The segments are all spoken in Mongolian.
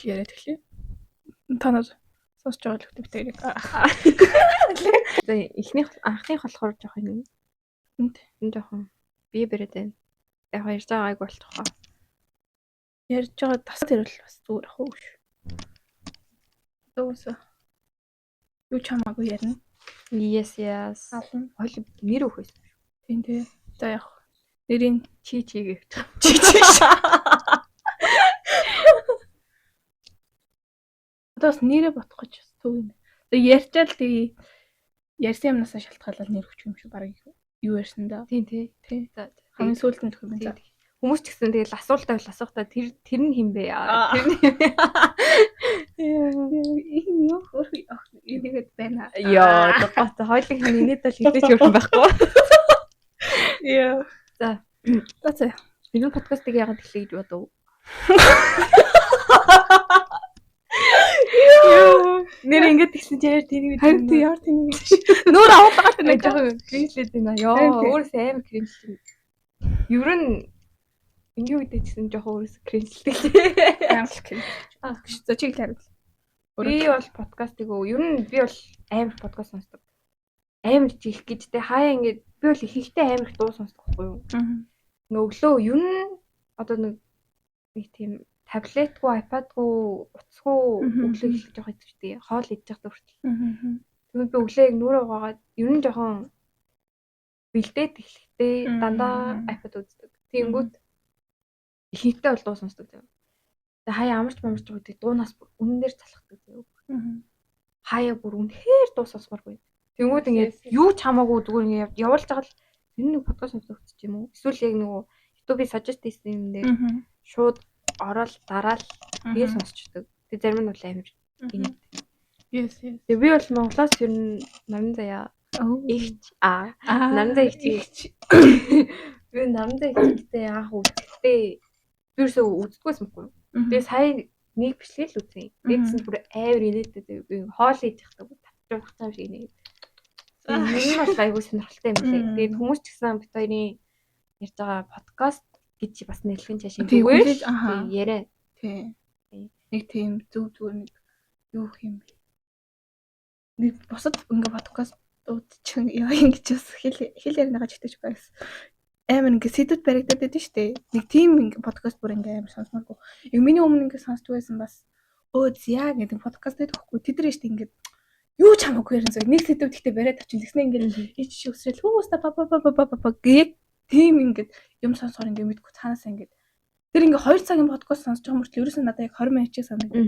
яриад эхлэе. Та нар сонсож байгаа л хөтөв тэрийг. Эхнийх анхных болохоор жоох юм. Энд жоохон бие бэрээд байна. Яг ярьж байгаа айгу болчихоо. ярьж байгаа тасад ирвэл бас зүгээр ах уу ш. Дөөс. Юу чамаагүй ярина. Yes. Ална. Хойл нэр өгөхөөс. Тийм тий. За яг нэрийн Чи гэвч. чи. Одоос нэрээ бодох гэж бас төв юм. Тэгээ ярьчаал тэгээ ярьсан юмнасаа шалтгаалаад нэр өгч юм шиг барыг юу ярьсан да. Тийм. За хамгийн сүүлд нь төх юм за. Хүмүүс ч гэсэн тэгэл асуултаа тэр нь хин бэ? Энэ юу хөрх энийгэд байна. Яа, догоот хойлыг нэгэд бол хэлж өгөх юм байхгүй. Яа. За. Энэ подкастыг яагаад эхлэе гэж бодов? Нэр ингэж тэгсэн чи тэрийг харин тий яар тийм гэж. Нүүр аваад нэг жоохон кринжлээд байна. Яа, өөрөөсөө амар кринжлээ. Ер нь ингээ үедээ гэсэн жоохон өөрөөсөө кринжлээ. Амар кринж. За чиг л хариу. Би бол подкастыг ер нь би бол амар подкаст сонсдог. Амар чих гэж тэ хаяа ингээд би бол ихэнхдээ амар их дуу сонсдог байхгүй юу? Өглөө ер нь одоо нэг тийм таблетгүй, iPad-гүй, утасгүй өглөө их жоох идэж дээ. Хоол идэж явах хүртэл. Тэгвэл би өглөө яг нүрээ угаагаад ер нь жоохон бэлдээд эхлэхдээ дандаа iPad үздэг. Тэнгүүт ихэнхдээ бол дуу сонсдог. Тэгээ хаяа амарч үүдээ дуунаас үнэн дээр залхдаг заяа. Хаяа бүр үнэхээр дуу сонсгооргүй. Тэнгүүд ингээд юу ч хамаагүй зүгээр ингээд явуулж байгаа л энэ нэг подкаст сонсох гэж юм уу? Эсвэл яг нөгөө YouTube-ийн suggest хийсэн юм дээр шууд ороод дараал тэгээ сонсчдаг. Тэгээ зарим нь бол амар гинэ. Yes. Тэгээ би бол Монголоос ер нь Наран заяа ихч Наран заяа ихч би Наран заяа ихтэй яах вэ? Гэтэ юусоо үздэггүйсэн байхгүй юу? Тэгээ сая нэг бичлэг л үзье. Тэгсэн бүр амар инээдтэй би хоол идэх гэдэг тавчруулах юм шиг нэг. Энэ бол айгүй сонирхолтой юм лээ. Тэгээд хүмүүс ч гэсэн бит хоёрын ярьж байгаа подкаст гэж бас нэрлэхэн цаашаа зүгээр яриа. Тий. Нэг тийм зүгээр нэг юу юм бэ? Нэг босод ингээ подкастууд чинь яа ингэж бас хэл ярианагаа чигтэж байгаас амар ингээ сэдвүүд баригдаад байдаг шүү дээ. Нэг тийм ингээ подкаст бүр ингээ амар сонсморгүй. Яг миний өмнө ингээ сонсч байсан бас зяа гэдэг подкаст байдаг хгүй. Тэд нар штэ ингээ юу ч хамаагүй ярин зөв. Нэг сэдвүүд ихтэй бариад авчин тэгснэ ингээ ич өсрэл хүүста па гээ тийм ингээ юм сонсохоор ингээ мэдгүй цаанаас ингээ тэр ингээ 2 цагийн подкаст сонсож байгаа мөртлөө ерөөсөө надад яг 20 минут санагдав.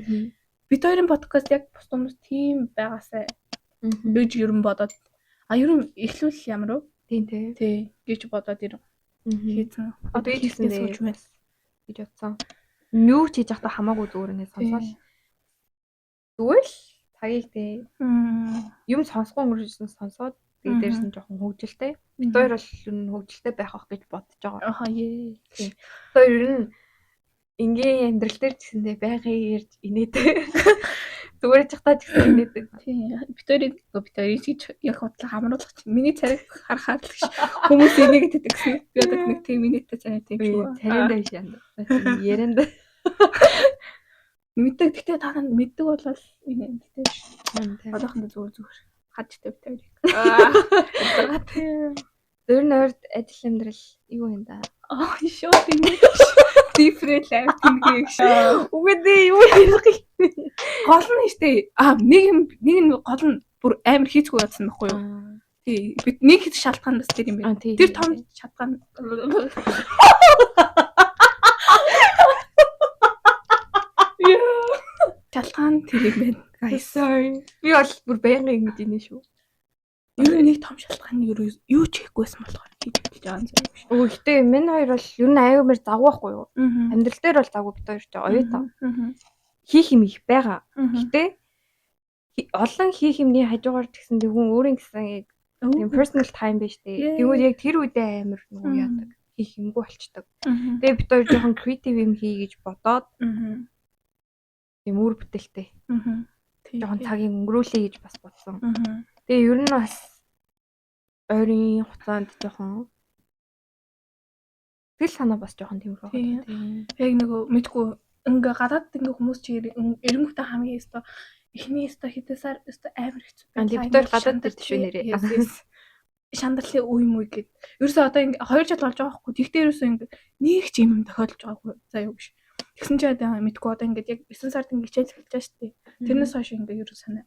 Бид хоёрын подкаст яг бус хүмүүс тийм байгаасай. Гэж ер нь бодоод ер нь эхлүүл ямар вэ? Тий гэж бодоод ер хийсэн. Одоо хийсэн сууж байна гэж бодсон. Юу ч хийж явахдаа хамаагүй зүгээр нэг сонсоол. Зүгээр л цагийг тий. Юм сонсгоо өнгөрсөн сонсоод тэгээ дээрс нь жоохон хөвгөлтэй. Бид хоёр бол ер нь хөвгөлтэй байх ах гэж бодож байгаа. Тий. Тэр ер нь ингийн амьдрал дээр ч гэсэндээ байгааг ярьж инээдэг. Зүгээр ч хатаа ч гэсэн инээдэг. Тий. Бид хоёрыг гэж яг бодлоо хамруулах чинь миний цариг харахаар л хүмүүс энийг гэдэг гэсэн. Би одоо нэг тийм инээтэй царай тийм шүү. Царайндаа шаанд. Ярианд. Мэддэг. Гэтэ та нар мэддэг болол инээтэй шүү. Одоохондоо зүгээр хадтай бид хоёрыг. Зөрн ойрд ажил амьдрал юу вэ да? Шоо тийм. Дифрэл лайф тэмдэг шүү. Үгүй юу ярих юм. Гол нь штэ. Нэг нь гол нь бүр амар хийцгүй байсан байхгүй юу? Тий. Бид нэг хэд шалтгаан бас тэр юм байна. Тэр том шалтгаан. Шалтгаан тэр юм байна. Guys sorry. Би бол бүр байнга ингэж инээ шүү. Ер нь нэг том шалтгаан юу ч хийхгүйсэн болохоор хийж байгаа юм шиг. Гэхдээ минь хоёр бол ер нь аюумэр завгүй байхгүй юу? Амьдрал дээр бол завгүй бид хоёр ч оюутан. Хийх юм их байгаа. Гэхдээ олон хийх юмний хажуугаар тэгсэн тэг хүн өөрийн гэсэн тийм personal time биш дээ. Тэгвэл яг тэр үедээ амар нөгөө яадаг. Хийх юмгүй болчдөг. Тэгээ бид хоёр жоохон creative юм хий гэж бодоод тийм үр бүтээлтэй. Жоохон цагийг өнгөрүүлэе гэж бас бодсон. Тэгээ ер нь бас ойрын хугацаанд жоохон тэл санаа бас жоохон тиймэрхүү байна. Яг нөгөө мэдгүй ингээ гадаад ингээ хүмүүс чи эренгүүтээ хамгийн өстой эхний өстой хэдээсаар өстой амар хэцүү. Либдор гадаад дээр шүү нэрээ. Шандарлын үе мүй гэд. Ерөөсөө одоо ингээ 2 жил болж байгаа байхгүй. Тэгтээ ерөөсөө ингээ нэг ч юм тохиолдож байгаагүй. За юу биш. Тэгсэн чи одоо мэдгүй одоо ингээ яг 9 сард ингээ хичээл эхэлж байгаа шүү дээ. Тэрнээс хойш ингээ ерөөсөө санаа.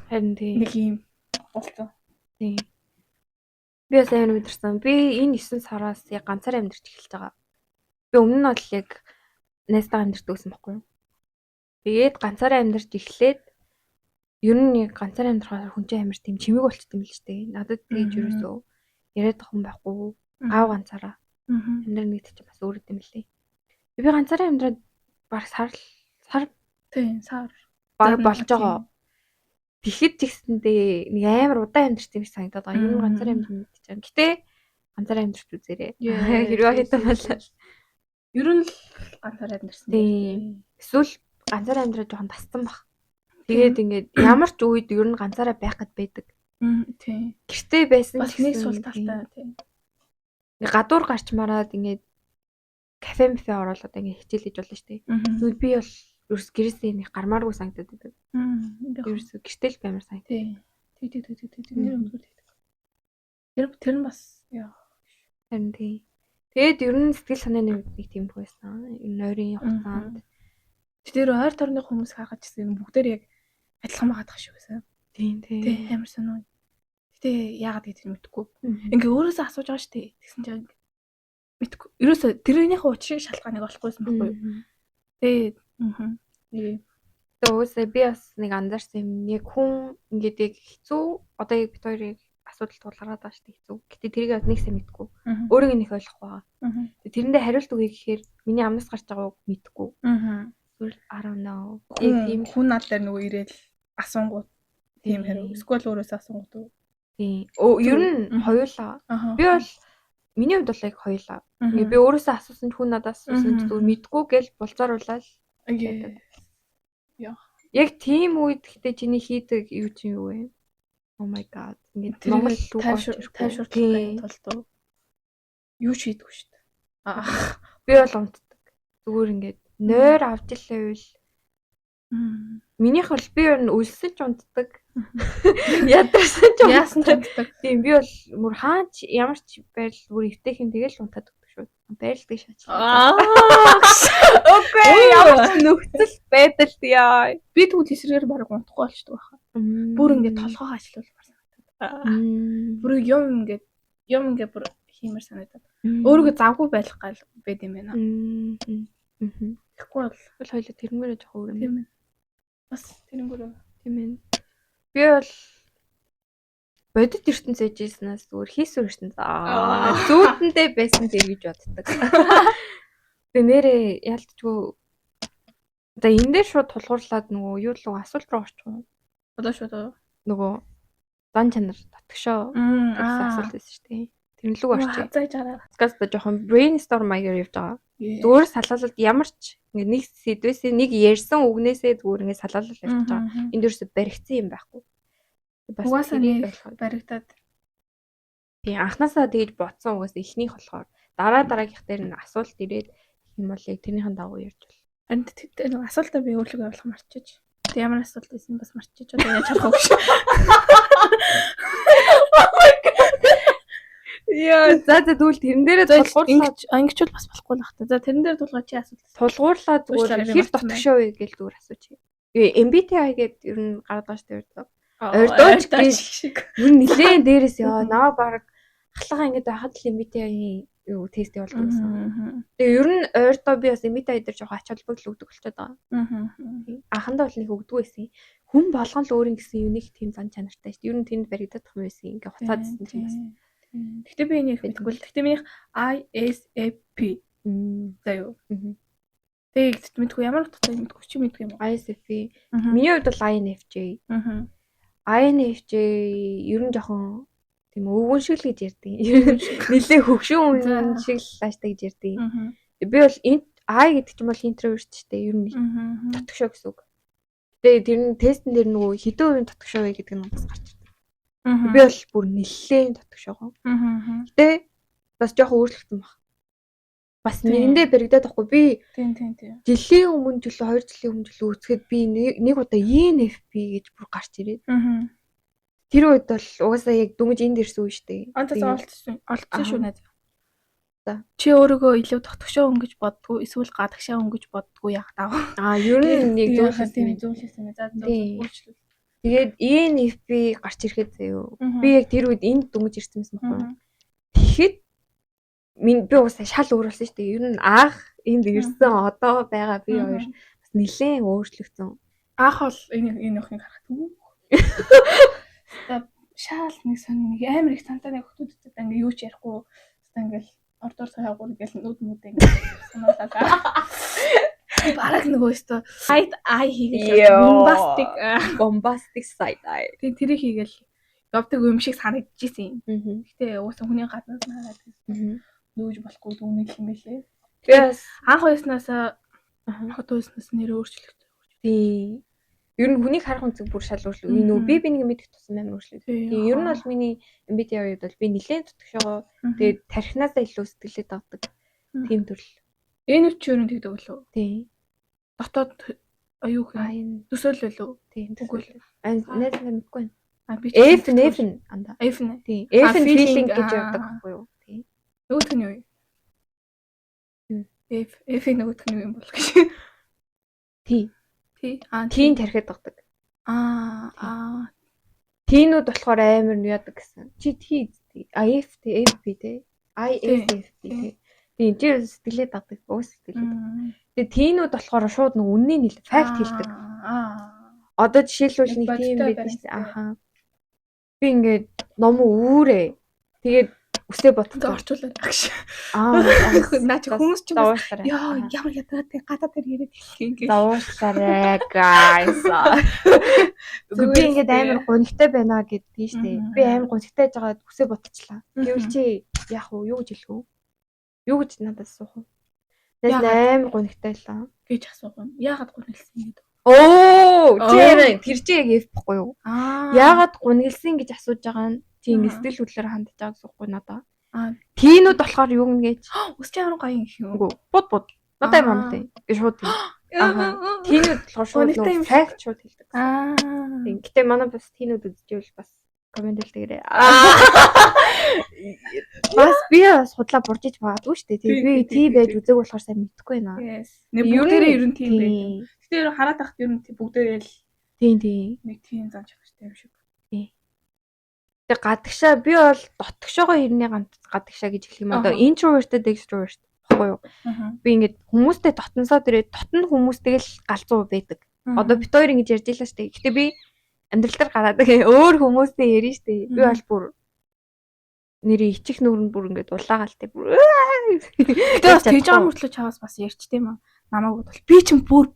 Харин тийм. Нэг юм болсон. Тийм. Би бас амар мэдэрсэн. Би энэ 9 сараас яг ганцаараа амьдарч эхэлж байгаа. Би өмнө нь бол яг найзтайгаа амьдарч байсан байхгүй юу? Тэгээд ганцаараа амьдарч эхлээд ер нь яг ганцаараа амьдрахаар хүн чинь амар тийм чимэг болчт юм л ч тийм. Надад тэгж ерөөсөө яриад хүн байхгүй. Аав ганцаараа. Амьдрал нэг чинь бас өөр юм лээ. Би ганцаараа амьдраад баг сар тийм сар баг болж байгаа. Тэгэхэд тэгсэндээ нэг амар удаан амьдарч юм шиг санагдаад байгаа. Ер нь ганцаараа амьдрах гэж байна. Гэтэ ганцаараа амьдарч үзээрэй. Хэрвээ хэдэн болол. Ер нь л ганцаараа амьдарсан. Тийм. Эсвэл ганцаараа амьдраад жоохон тассан баг. Тэгээд ингээд ямар ч үед ер нь ганцаараа байх гэд байдаг. Тийм. Гэртээ байсан бас нэг сул талтай тийм. Гадуур гарч мараад ингээд кафе ороод ингээд хичээл хийж болно шүү дээ. Тэгвэл би бол ерөөс гэрээсээ нэг гармааргүй санагдаад байдаг. Ерөөс гэртэл баймар санагдав. Тийм. Нэр өмсгөл байдаг. Тэр нь бас яа. Харин тийм. Тэгээд ер нь сэтгэл санааны үед нэг тийм байсан. Ер нь ойрын хугацаанд. Тэр ойр торны хүмүүс харахад ч гэсэн бүгдээр яг адилхан байгаадах шиг байсан. Тийм. Тийм амар сонио. Гэтэ яагаад гэж мэдэхгүй. Ингээ өөрөөсөө асууж байгаа шүү дээ. Тэгсэн чинь мэдэхгүй. Ерөөсөө тэрнийхээ учрыг шалтгааныг олохгүйсэн байхгүй юу? Тэгээд Тэгвэл би бас нэг анзаарсан юм. Яг хүн ингээд яг хэцүү одоо яг бид хоёрыг асуудал тулгараад байгаа шүү дээ хэцүү. Гэтэ тэрийг бас нэг сайн мэдэхгүй. Өөрийг нэг ойлгохгүй байгаа. Тэрэндээ хариулт өгье гэхээр миний амнаас гарч байгааг мэдэхгүй. I don't know. Тийм хүн над дээр нөгөө ирээл асуунгууд тийм хариу. Эсвэл өөрөөсөө асуунгууд уу. Тийм. Ер нь хоёулаа. Би бол миний хувьд бол яг хоёулаа. Ингээ би өөрөөсөө асуусан хүн надаас асуусан зүгээр мэдгүй гэл болцооруулаад ингээ яа. Яг тийм үед гэхдээ чиний хийдэг юу ч юм вэ? Oh my god. Ингээ Монгол руу тайвшруулахын тулд юу ч хийдэггүй шүү дээ. Би бол унтдаг. Зүгээр ингээ нойр авч илээвэл минийх бол би ер нь үлсэн ч унтдаг. Ядарсан ч унтдаг. Тийм би бол мөр хаач ямар ч байл бүр өвтэйхэн тэгэл унтаад өгдөг шүү. Байрладаг шаачлаа. Окей, ямар ч нөхцөл байдал яа. Би тэгвэл эсрэгээр баг унтахгүй болчихдог байхаа. Бүр ингээ толгоо ажиллуулмаар санагдаад. Бүр юм ингээ бүр хиймэр санагдаад. Өөрийгөө завгүй байх гал байд юм байна. Тэгэхгүй бол хоёул тэрнгээрээ жоох өөр юм. Тийм ээ. Бас тэрнгээрээ тийм ээ. Би бол бодит ертөнц ээжснээс зүгээр хийсвэр ертөнц зүүдэндээ байсан зэрэг гэж боддог. Тэгээ нэрээ ялтчгүй одоо энэ дээр шууд тулгуурлаад нөгөө юу л асуулт руу орчих. Одоо шууд нөгөө зан чанар татгшоо гэсэн асуулт байсан шүү дээ. Тэрнлэг орчих. Зааж араа. Скаста жоохон brainstorm маягаар явж байгаа. Зүгээр салаалалд ямар ч нэг сэдвээсээ нэг ярьсан үгнээсээ зүгээр ингэ салаалал явж байгаа. Энд дээрс баригдсан юм байхгүй. Бас угаасаа нэг баригдаад. Тийм анханасаа тэгж бодсон угаасаа эхнийх болохоор дараагийнх дээр нэг асуулт ирээд юм бол яг тэрнийхэн дагуу ярьж бол. Энд нэг асуултаа би өөрлөгөө явуулах марчиж. Тэг ямар асуулт байсан бас марчиж одоо яаж харах вэ? Яа, за тэгвэл тэрэн дээрээ тулгуурлаад ангичуул бас болохгүй л хата. За тэрэн дээр тулгаад чи асуулт. Тулгуурлаад зүгээр хэр дотгошоо вэ гэж зүгээр асууж. MBTI гэдэг ер нь гараад байгаа шүү дээ. Ордооч шиг. Ер нь нилээн дээрээс яа, наа баг ахлахаа ингэж байхад л MBTI юу тест явуулдаг гэсэн. Тэгээ ер нь ордоо би бас MBTI дээр жоохон ач холбогдол өгдөг болчиход байгаа. Анхандаа бол нэг өгдөг байсан. Хүн болгон л өөрийн гэсэн юуник тийм зан чанартай шүү дээ. Ер нь тэнд баригдах юм байсан. Ингээ хуцаадсэн юм байна. Гэхдээ би энийг мэдгүй л. Гэхдээ минийх ISFP. За юу. Тэгээд мэдгүй ямар утгатай мэдгүй чи мэдгүй юм уу? ISFP. Миний хувьд бол INFJ. INFJ ер нь жоохон тийм өвгөн шиг л гэж ярьдаг. Нилээ хөвшин хүн шиг л лааштай гэж ярьдаг. Би бол I гэдэг чинь бол introvert ч гэдэг ер нь татгшоо гэсэн үг. Тэгээ тэр нь тестэн дээр нөгөө хэдэн хувийн татгшоо вэ гэдэг нь бас гарч ирдэг. Би бол бүр нэлээд татгшоогоо. Гэтэ бас жоохон өөрчлөгдсөн баг. бас нэрэндээ бэрэгдээд байхгүй би Тийм. жилийн өмнө 2 жилийн өмнө үзэхэд би нэг удаа ENFP гэж бүр гарч ирээд. Тэр үед бол угаасаа яг дүнж энд ирсэн үе шүү дээ. Антаас олцсон шүү нэ. Чи өөрийгөө илүү дотгошоо хүн гэж боддгоо эсвэл гадагшаа хүн гэж боддгоо яг таа. Ер нь нэг зүйлсэн. За өөрчлөл. Тэгээд ENFP гарч ирэхэд заяа. Би яг тэр үед энд дүнж ирсэн юм байна. Тэгэхэд би уусаа шал өөрөлсөн шүү дээ. Ер нь анх энд ирсэн одоо байгаа би хоёр бас нэлээд өөрчлөгдсөн. Анх бол энэ охиныг харах. Шал нэг сонь нэг амар их цантаны хүмүүстэй ингээ юу ч ярихгүй ингээл ордоор цайгуур ингээл нүд ингээ санаалаа. Бараг нөгөө өстө side eye хийгээл bombastic side eye. Тэг тэрийг хийгээл явдаг юм шиг санагдчихсэн юм. Гэтэ уусаа хүний гаднаас хараад нүүж болохгүй дүүнэл юм байлээ. Тэгээс анх байснаас одоо байснаас нэр өөрчлөгдсөн. Тийм. Ер нь хүнийг харах үнцэг бүр шал өөрчлөв. Нөгөө би нэг мэдэх тусам амар өөрчлөв. Тийм. Ер нь бол миний MBTI-д бол би нэлээд тутагшаага. Тэгээд тархинасаа илүү сэтгэлээд авдаг. Тийм төрөл. Энэ үч юу нэгдэг болов? Тийм. Дотоод аюух юм. Төсөөлөл үү? Тийм. Үгүй. Найз мэдгүй. Би F анда. F. Тийм. F feeling гэж явдаг байхгүй юу? Тийм. Нөгөөх нь юу юм? F нөгөөх нь юу юм бол гэж. Тийм. Тийм тархиад авдаг. Тийнүүд болохоор амар нь яадаг гэсэн. Чи FP те. ISFP. Тийм чи сэтгэлээд авдаг. Уус сэтгэлээд. Тэгээ тийнүүд болохоор шууд нэг үнний нийл факт хэлдэг. Одоо жишээлбэл нэг тийм байдаг шээ. Ахаа. Би ингээд ном үүрээ. Тэгээд үсээ ботцоо орчуулаад агш. Наа чи хүмүүс ч яа ямар ядаатай гадаа дээр яриад хэлхий ингээд. Зовшлаарэ guys. Би ингээд амар гонхтой байна гэдгийг штэ. Би амар гонхтой жагаад үсээ ботчлаа. Гэвэл чи яах вэ? Юу гэж хэлэх вэ? Юу гэж надад асуух вэ? Надад амар гонхтой лаа. Гэж асуух юм. Яагаад гонхилсан гэдэг. Тэр чи яг F байхгүй юу? Яагаад гонхилсан гэж асууж байгаа нь тийм сэтгэл хөдлөлөөр хандж байгааг суухгүй надаа. Тийнүүд болохоор юу ингэж өсч ямар гоё юм үгүй. Бод. Надаа юм амтай. Гэж шууд тийм. Тийнүүд болохоор шууд факт шууд хэлдэг. Тийм. Гэтэ манай бас тийнүүд үзчихвэл бас комент хэлдэгрээ. Бас би бас худлаа буржиж магадгүй шүү дээ. Тийм. Би тий байж үзэг болохоор сайн мэдэхгүй байна. Нэг бүгдээрээ ер нь тийм байх. Гэтэ хараад тахт ер нь бүгдээрээ л тийм. Нэг тийм зам чанартай юм шиг. Тэг гадагшаа би бол дотгошоогоо хэрний гадагшаа гэж хэлэх юм одоо introverted extrovert баггүй юу. Би ингээд хүмүүстэй дотносоод ирээд дотн хүмүүстэй л галзуу байдаг. Одоо бит хоёр ингэж ярьж илаа штэ. Гэтэ би амьдрал дээр гараад өөр хүмүүстэй ярина штэ. Би бол бүр нэрээ ичих нүрэн бүр ингээд улаагаалтай бүр. Гэтэ бас тэгж байгаа мөртлөө чаваас бас ярьч тийм үү. Намайг бол би ч бүр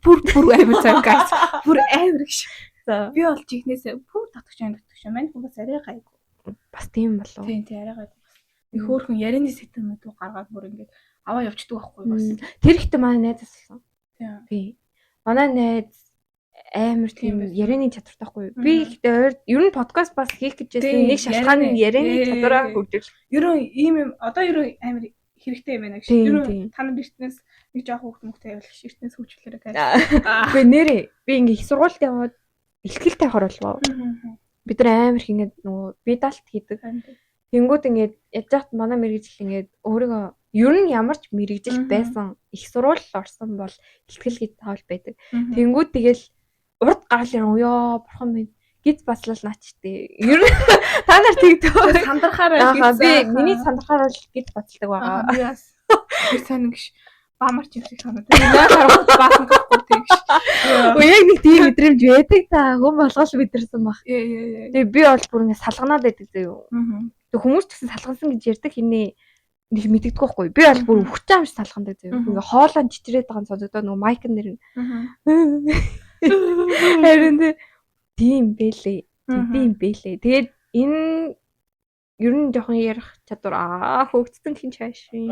амар цаа guys. Бүр амар гэж. Би бол жигнэсээ бүр дотгошоо. Манай хүмүүс арай гайгүй. Бас тийм болов. Тийм арай гайгүй бас. Их хөөрхөн ярианы сэтгмүүд гаргаад бүр ингээд аваа явчихдаг байхгүй бас. Тэр ихтэй манай найз асуусан. Тийм. Манай найз амар тийм ярианы чадвартай байхгүй. Би ихтэй ер нь подкаст бас хийх гэж байсан. Нэг шалтгаан ярианы чадвараа хөгжүүл. Ер нь ийм юм одоо ер нь амар хэрэгтэй юм байна гэж. Ер нь та нар эртнээс нэг жоох хүүхдмөхтэй явал эртнээс хөгжүүлээрэй гэж. Үгүй нэрээ би ингээ их сургуульд яваад ихтгэлтэй хорлоо. Бид нар амар их ингээд нөгөө бидалт хийдэг. Тэнгүүд ингээд яж хат манай мэрэгжил ингээд өөрийгөө ер нь ямар ч мэрэгжил байсан их сурвал орсон бол ихтгэл гэж таавал байдаг. Тэнгүүд тэгэл урд гарал яруу ёо бурхан минь гиз баслал наачтэй. Ер нь та нар тэгдэг. Сандрахаараа би миний сандрахаар бол гиз баталдаг байгаа. Би бас би сайн гэж баамарч юм шиг санагдав. Яг харахад баасан гэхгүй тэгш. Яг нэг тийм мэдрэмж байдаг та хүм болгоол мэдэрсэн баг. Тэгээ би бол бүр ингэ салганаад байдаг зөө. Тэг хүмүүс ч гэсэн салгансан гэж ярьдаг хинээ нэг мэддэггүй байхгүй. Би бол бүр өвчтэй амш салгандаг зөө. Ингээ хоолоо чичрээд байгаа нь сонсогдоод нөгөө майкн нэр нь. Харин тийм бэлээ. Тэгээд энэ ер нь жоохон ярих чадвар хөгжсөн хин чааш. Тийм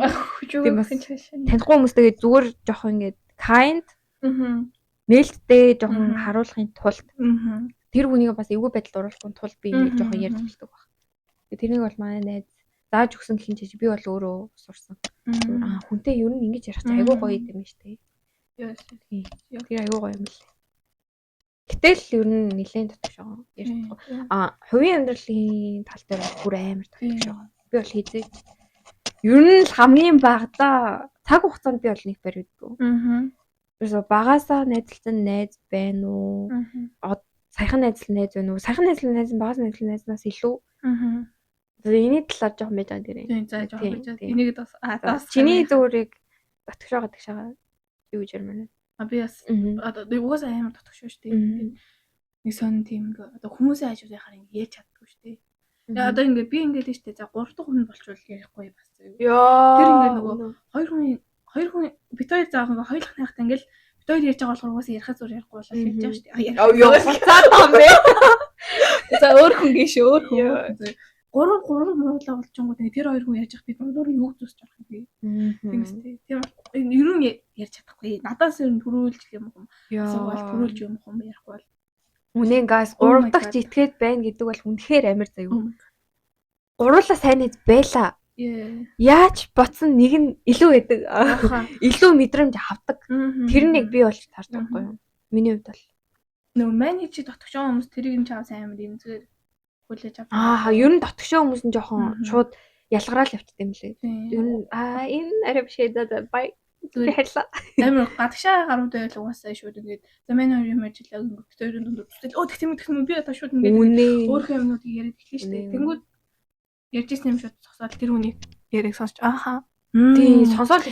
бас танихгүй хүмүүстэйгээ зүгээр жоохон ингээд kind нээлттэй жоохон харуулахын тулд тэр хүнийг бас эвгүй байдалд оруулахын тулд би ингээд жоохон ярьж болдог баг. Тэрнийг бол манай найз зааж өгсөн гэх юм чи би бол өөрөө сурсан. Хүнтэй ер нь ингэж ярих чинь айгүй гоё юм шүү дээ. Тэр айгүй гоё юм л. Гэтэл ер нь нэлээд татвшаа ярьдаг. Хувийн амьдралын тал дээр бүр амар татвшаа. Би бол хийзээ. Ер нь л хамгийн багадаа цаг хугацаанд би бол нэг баригддаг. Ерөөсө багасаа найзлсан найз байна уу? Саяхан найзлсан найз байна уу? Саяхан найзлсан найз багаас найзлсан найзнаас илүү. Эний талаар жоох мэдээ байгаа дэрээ. Тийм за жоох мэдээ. Энийг бас чиний зүгээрийг татгшаа юу гэж ярмаар. Би бас одоо угаасаа амар татгшаа шүү дээ. Нэг сонин тийм одоо хүмүүсийн хажууд яхаар ингэ ярьж чаддгүй шүү дээ. Тэгээ одоо ингэ би ингэ л шүү дээ. За 3 дахь хүн болчвол ярихгүй бас. Тэр ингэ нөгөө 2 хүн бит хоёр заах ингээ хоёулах найхтаа ингээл бит хоёр ярьж байгаа болохоор угаасаа ярихаа зур ярихгүй болоо хэлж байгаа шүү дээ. Йоо цаад юм бэ. За өөр хүн гээш өөр хүн. 3 муудлаа болчихгонгууд тэр 2 хүн ярьж байгаа би дундуур нь юу зүсч байгаа юм бэ. Тийм үстэй. Тийм ер нь ярьж чадахгүй. Надаас ер нь төрүүлж юм юм. Эсвэл төрүүлж юм юм ярихгүй бол. Үнэн газ 3 дахь житгээд байна гэдэг бол үнэхээр амар заяа. Гурлаа сайн найз байла. Яаж боцсон нэг нь илүү байдаг. Илүү мэдрэмж авдаг. Тэр нэг би болж таарч байгаа юм. Миний хувьд бол. Нөө менежер дотгошоо хүмүүс тэрийг нь чав сайн амар эмзгээр хүлээж авдаг. Ер нь дотгошоо хүмүүс нь жоохон шууд ялгараал явчихдаг юм лээ. Ер нь энэ арай биш ээ бай. Би хэллаа. Амар гадагшаа гарууд байл угаасаа шууд ингээд за менежер юм ажиллаа ингээд тэр дунд тэгтээ би одоо шууд ингээд өөрхөн юмнуудыг яриад эхлэв шүү дээ. Тэнгүүд ярьж ирсэн юм шууд цогсоод тэр хүний яриг сонсч тий сонсож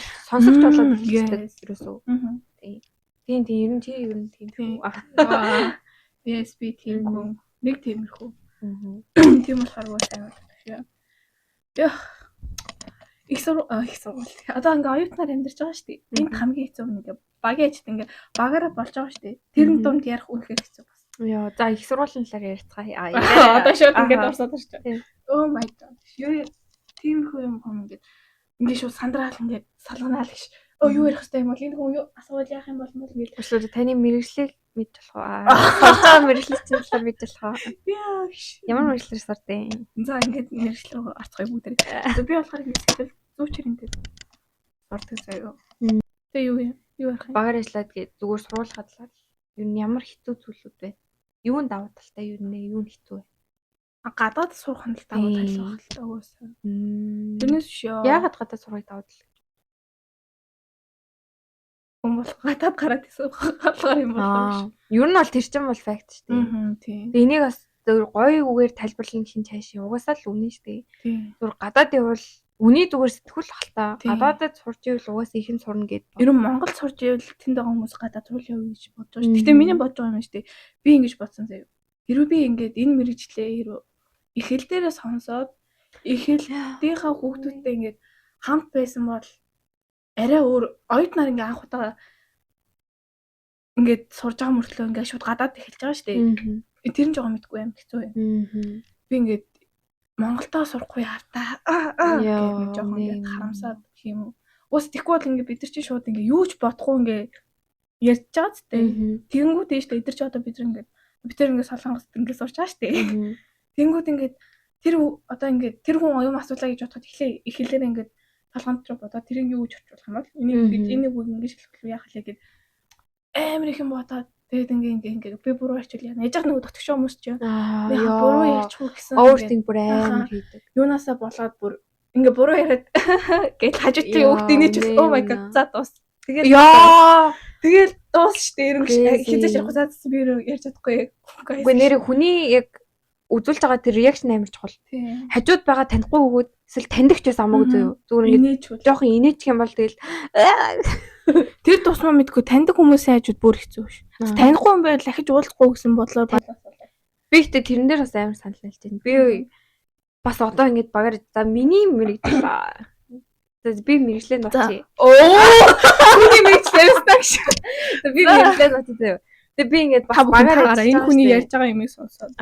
болоод хэлдэг ерөөсөө. Тийм ер нь тийм. Yes би тийм хүн нэг тиймэрхүү. Тийм болохоор уусаа байна. Яа. Их сургууль. Одоо ингээ оюутнаар амьдарч байгаа шүү дээ. Энд хамгийн хэцүү нь ингээ багийн ажилт ингээ багаараа болж байгаа шүү дээ. Тэрэн дунд ярих үнэхээр хэцүү бас. Яа, за их сургуулийн талаар ярьцгаая. Одоо шууд ингээ дурсаад ирж байна. Oh my god. Юу тиймэрхүү юм ингээ шууд сандраал ингээ салганаал гэж. Юу ярих хэрэгтэй юм бол энэ хүн юу асуувал яах юм бол ингээ. Өшөө таны мэрэгжлийг мэдж болох уу? Сонсоо мэрэгжлийн талаар мэдж болох уу? Яа. Ямар мэрэгжлэр сардیں۔ За ингээд мэрэгжлөө орцгоё бүгд. Би болохоор ингэ сэтгэл зүүчрэнтэй ордог заяа. Тэгээ юу ярих юм? Багаар ажиллаад гээд зүгээр сургууль хадлаа. Юу н ямар хэцүү зүйлүүд вэ? Юунд давуу талтай юу нэ? Юу нь хэцүү вэ? Гадаад сурах нь л давуу тал байх л таагаасаа. Тэрнээс биш ёо. Яагаад гадаад сурахыг давуу тал? Бол гадаад гараад исэн гадгаар юм болов. Ер нь бол тэр чинь бол факт шүү дээ. Тийм. Энийг бас гоё үгээр тайлбарлах хин цаашаа угаасаа л үнэн шүү дээ. Зүр гадаадын бол үний зүгээр сэтгүүл халтаа. Гадаадд сурч ивэл угаасаа их нь сурна гэдэг. Ер нь Монгол сурч ивэл тэнд байгаа хүмүүс гадаад руу явъя гэж бодож байгаа шүү. Гэтэ миний бодож байгаа юм шүү дээ. Би ингэж бодсон заяа. Хэрвээ би ингээд энэ мэрэгчлээ эхэл дээрээ сонсоод эхэлтийнхаа хүүхдүүдтэй ингээд хамт байсан бол арай өөр оюутнаар ингээ анх удаа ингээд сурж байгаа мөртлөө ингээ шууд гадаад эхэлж байгаа шүү дээ. Тэр нь жоо мэдгүй юм хэцүү юм. Би ингээд Монголдоо сурахгүй явтаа гэх жоохон ингээд харамсаад гэх юм уу. Уус тэггүй бол ингээ бид нар чи шууд ингээ юу ч бодохгүй ингээ ярьж байгаа зү. Тэгэнгүүт ээ шүү дээ. Эдэр чи одоо бид нар ингээ солонгост ингээ сурч байгаа шүү дээ. Тэгэнгүүт ингээд тэр одоо ингээд тэр хүн юм асуулаа гэж бодоход эхлээд ингээд толгонд руу бодоод тэрийг юу гэж орчуулах юм бол энийг үг ингэж хэлэх яах вэ гэд амар их юм бодоод тэгээд ингээ би буруу ярьчихвал яа. Яж нөгөө дотгошоо хүмүүс ч яа. Буруу ярьчихгүй гэсэн. Overthink бүр амар хийдэг. Юунаасаа болоод бүр ингээ буруу яриад гэж хажуутай өгд инеч oh my god за дуус. Тэгэл дуус штэ ерөнх хизээч ярихгүй цаадсан би ярьж чадахгүй. Үгүй нэр хүний яг үзүүлж байгаа тэр реакшн амар чухал. Хажууд байгаа танихгүй өгөөд эсвэл таньдаг ч байсан амаагүй зөө. Зүгээр ингэ жоохон инээчих юм бол тэгэл тэр тусмаа мэдгүй таньдаг хүмүүсийн хажууд бүр хэцүү ш. Танихгүй юм байл ахиж уулзахгүй гэсэн бодлоор би ихтэй тэрэн дээр бас амар санал хэлж байна. Би бас одоо ингэ багаар за миний мэрэгжил би мэрэгчлээ нуцъя. Хүний мэрэгчлээс тагш. Би мэрэгчлээ нуцъя. Тэгээ би ингээд бас багаараа энэ хүний ярьж байгаа юмыг сонсоод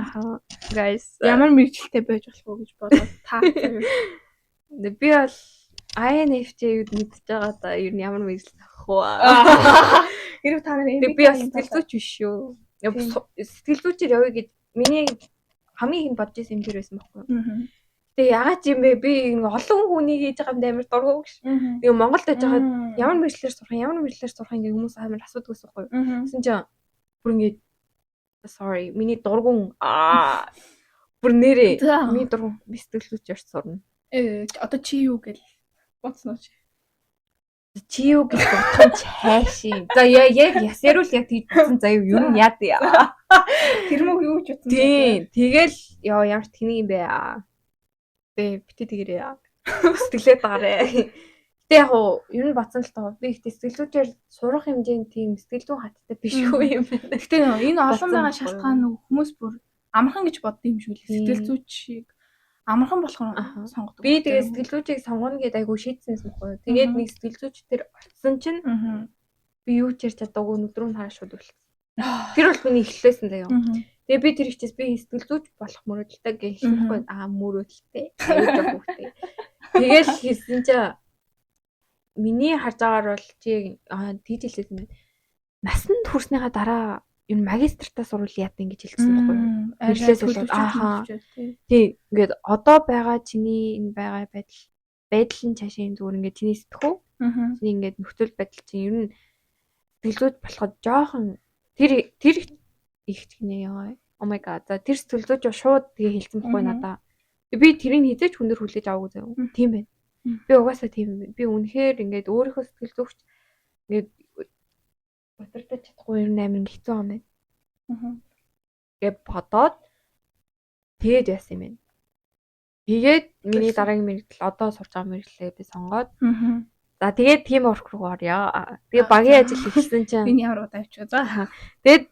guys ямар мэрэгчлээ байж болох вэ гэж бодоод би бол INFJ-үүд мэдж байгаа да ер нь ямар мэрэгчлээ авах вэ? Хэрвээ та нар би бас сэтгэл зүйч биш шүү. Сэтгэл зүйчээр явъя гэд миний хамгийн их бодож байсан юм дээр байсан байхгүй юу? Тэгээ ягаад юм бэ? Би олон хүнийг хийж байгаа юм амар дургу гэж. Тэгээ Монголд байж байгаа ямар мэржлэр сурах ингээ хүмүүс амар асуудаг гэсэн үг байхгүй. Гэсэн чинь бүр ингээ sorry миний дургун бүр нэрээ миний дургун би сэтгэлзүйч ярьж сурна. Одоо чи юу гэл бодсноо чи. Чи юу гэж бодсон ч хайшин. За яг ясэрүүл яг тийж бодсон заяа юу нь яад яа. Тэр мөг юу ч утсан. Тийм. Тэгэл ямар тэнийг юм бэ аа. Тэ битээ тэгэрээ. Сэтгэлээ даарэ. Гэтэ яг ер нь бацсан л тоо. Би ихтэй сэтгэлзүйчээр сурах хэмжээнд тийм сэтгэл зүйн хаттай биш үү юм байна. Гэтэ энэ олон байгаа шалтгаан хүмүүс бүр амархан гэж бодд юм шүү лээ. Сэтгэлзүйчийг амархан болохоор сонгодог. Би тэгээ сэтгэлзүйчийг сонгоно гэдээ айгу шийдсэнс мөхгүй. Тэгээд нэг сэтгэлзүйч төр очсон чинь би юу ч ярьж чадаагүй нүдрүү нь хараа шууд үлдсэн. Тэр бол миний эхлээсэн заяа. Тэгээ би тэр ихчээс би сэтгэлзүйч болох мөрөөдөлтэй гэж хэлэхгүй мөрөөдөлтэй. Аюул хөхтэй. Тэгэл хэлсэн чинь миний харж байгаагаар бол чи тийж хэлсэн юм. Насанд хүрснийхаа дараа юу магистртаа сурвал яад ингэж хэлсэн байхгүй юу? Ирлээс бол тий ингээд одоо байгаа чиний энэ байгаа байдал нь цаашаа зүгээр ингээд чиний сэтгүү чиний ингээд нөхцөл байдал чинь ер нь сэтгэлзүйч болоход жоохон тэр их гинэ яа. Oh my god. За тэр сэтгэлзүйч шууд тэгээ хэлсэн байхгүй надаа. Би тэрийг хизээч хүнээр хүлээж аваагүй заяа. Тийм байна. Би угаасаа тийм юм. Би үнэхээр ингээд өөрийнхөө сэтгэлзүйч ингээд өдөртөж чадахгүй ер нь амар хэцүү юм байна. Гэ бодоод тэгээд яасан юм бэ? Тэгээд миний дараагийн мэрэгдэл одоо сурч байгаа мэрэгдлээ би сонгоод за тэгээд team work руу орё. Тэгээд багийн ажил хийсэн чинь энэ ямар удаа авчих за. Тэгээд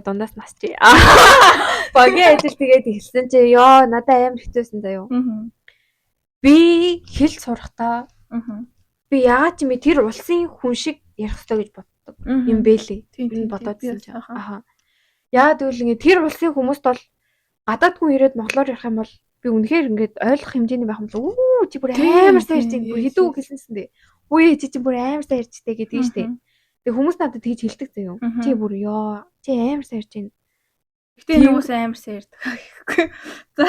дундаас насчи. Багийн ажил тэгээд хэлсэн чинь ёо надад амар хэцүүсэн заяа. Би хэл сурахдаа би яагаад ч юм тэр улсын хүн шиг ярих хэрэгтэй гэж боддог юм бэлээ. Энэ бодоодсэн чинь. Яагаад гэвэл ингээ тэр улсын хүмүүст бол гадаад хүн ирээд монголоор ярих юм бол би үнэхээр ингээд ойлгох хэмжээний байх юм л үү чи бүр амар сайн ярьж байгаа хэдүү үг хэлсэнсэн дээ. Үе чи бүр амар сайн ярьжтэй гэдэг нь штэ. Тэгээ хүмүүс надад тэгж хэлдэг заяа. Чи бүр ёо чи амар сайн ярьж байна. Гэтэ хүмүүс амар сайн ярьдаг гэхгүй. За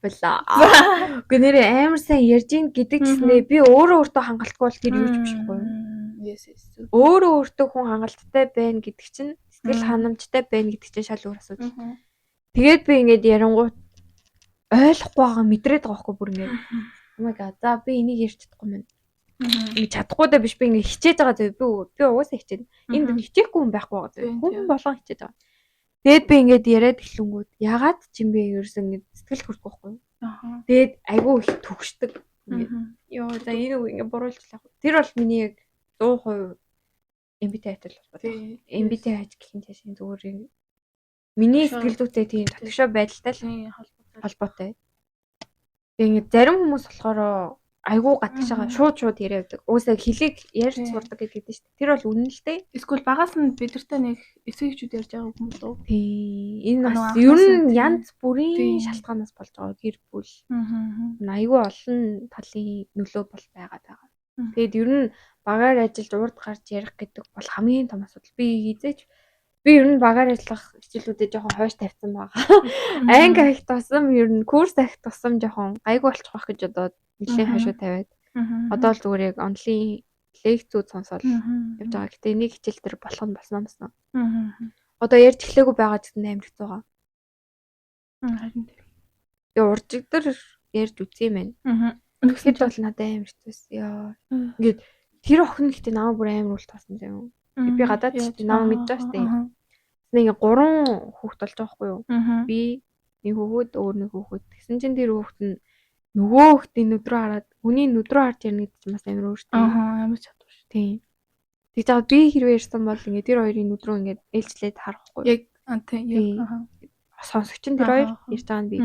бэлээ. Гэнэрээ амар сайн ярьж ийн гэдэг чиснээ би өөртөө хангалтгүй бол тэр юу ч биш байхгүй юу? Yes. Өөртөө хүн хангалттай байна гэдэг чинь сэтгэл ханамжтай байна гэдэг чинь шал өөр асуудал. Тэгээд би ингээд ярангуут ойлгохгүй байгаа мэдрээд байгаа байхгүй бүр ингээд. Oh my god. За би энийг ярьж чадахгүй мэн. Ингээд чадахгүй даа биш би ингээд хичээж байгаа зөө би угаасаа хичээд. Энд хичээхгүй хүн байхгүй байгаа зөө. Хүн болгон хичээж байгаа. Тэгээд би ингээд яриад эхлэнгүүд ягаад ч юм бэ ерөөсөн ингээд сэтгэл хүрэх байхгүй юу? Тэгээд айгүй их төгшдөг. Ингээд ёо за энэ үг ингээд буруулчлаа. Тэр бол миний яг 100% MBTI ажил болов. MBTI ажил гэх юм цаашаа зүгээр миний сэтгэл зүйтэй тийм татгшоо байдалтай л холбоотой. Тэгээд зарим хүмүүс болохоор айгүй гадагш байгаа шууд яриад. Уусаа хэлийг ярьж сурдаг гэдэг нь шүү дээ. Тэр бол үнэн л дээ. Эсвэл багаас нь бидэртэй нэг эсвэгчүүд ярьж байгаа хүмүүс үү? Тийм. Энэ бас ер нь янз бүрийн шалтгаанаас болж байгаа гэр бүл. Айгүй олон талын нөлөө бол байгаад байгаа. Тэгээд ер нь багаар ажиллаж урд гарч ярих гэдэг бол хамгийн том асуудал. Би ер нь багаар ажиллах хичээлүүдэд жоохон хойш тавьсан байгаа. Анги ахих тусам ер нь курс ахих тусам жоохон гайгүй болчих واخ гэж одоо нэлээд хойшоо тавиад. Одоо л зүгээр яг онлайн лекцүүд сонсоод явж байгаа. Гэтэ нэг хичээл дээр болох нь болсон. Одоо ярьж эхлэегүй байгаа гэсэн амар хэцүү байгаа. Харин тийм. Тэгээ уржиг дээр ярьж үзье юм байна. Тэгэхэд бол надад амар хэцүүс. Яа. Ингээд тэр охин гэхдээ намайг бүр амар үлт тасан заяа. Би гадаад ч намайг мэдж байгаа штэ. Нэг 3 хүүхэд болж байгаа байхгүй юу? Би нэг хүүхэд өөр нэг хүүхэд. Тэгсэн чинь тэр хүүхэд нь нөгөө хүүхдийн нүдрөө хараад хүний нүдрөө харж ярина гэдэг чинь бас амар өөр штэ. Амар чадвар шүү. Тийм. Тэгж байгаа би хэрвээ ярьсан бол ингээд тэр хоёрын нүдрөө ингээд ээлжлээд харахгүй. Яг тийм. Сонсогч нь тэр хоёр ярьж байгаа нь би.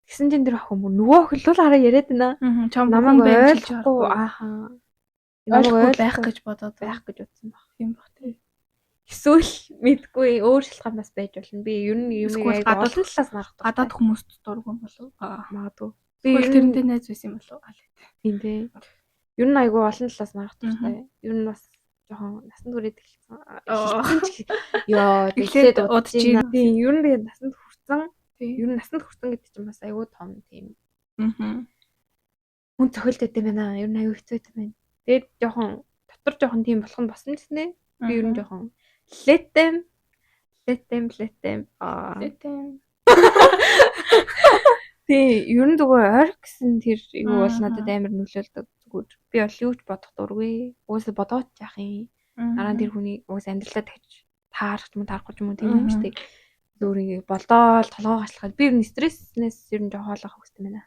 Тэгсэн чинь тэр охин нөгөө охин л хараа яриад байна. Намайг ойлгохгүй намайг байх гэж бодоод утсан баг. Тийм баг тийм. Эсвэл мэдгүй өөр шалтгаан бас байж болно. Би ер нь юм яг олон талаас нарах. Гадаад хүмүүст дургуй болов. Магадгүй. Би тэрнтэй найз байсан юм болов. Тийм дээ. Ер нь айгүй олон талаас нарах туфтай. Ер нь бас жоохон насанд хүрээд эхэлсэн. Яа, тэгээд удаж байна. Тийм, ер нь насанд хүрсэн. Ер нь насанд хүрсэн гэдэг чинь бас айгүй том тийм Хүн цохилт өгд юм байна. Ер нь аюу хэцүү юм байна. Тэгээд жоохон дотор жоохон тийм болох нь болсон ч нэ. Би ер нь жоохон let them тий, ер нь зүгээр ойр гэсэн тэр юу бол надад амар нөлөөлдөг зүгээр. Би бол юу ч бодох дургүй. Уусаа бодоод яах юм. Дараа нь тэр хүний уус амьдралаа дахиж таарах юм таарахгүй юм тийм юм шүү дээ. Зүгээр болдоо толгоо гачлахад би ер нь стресснээс ер нь жоо хоолох хөстэй байна.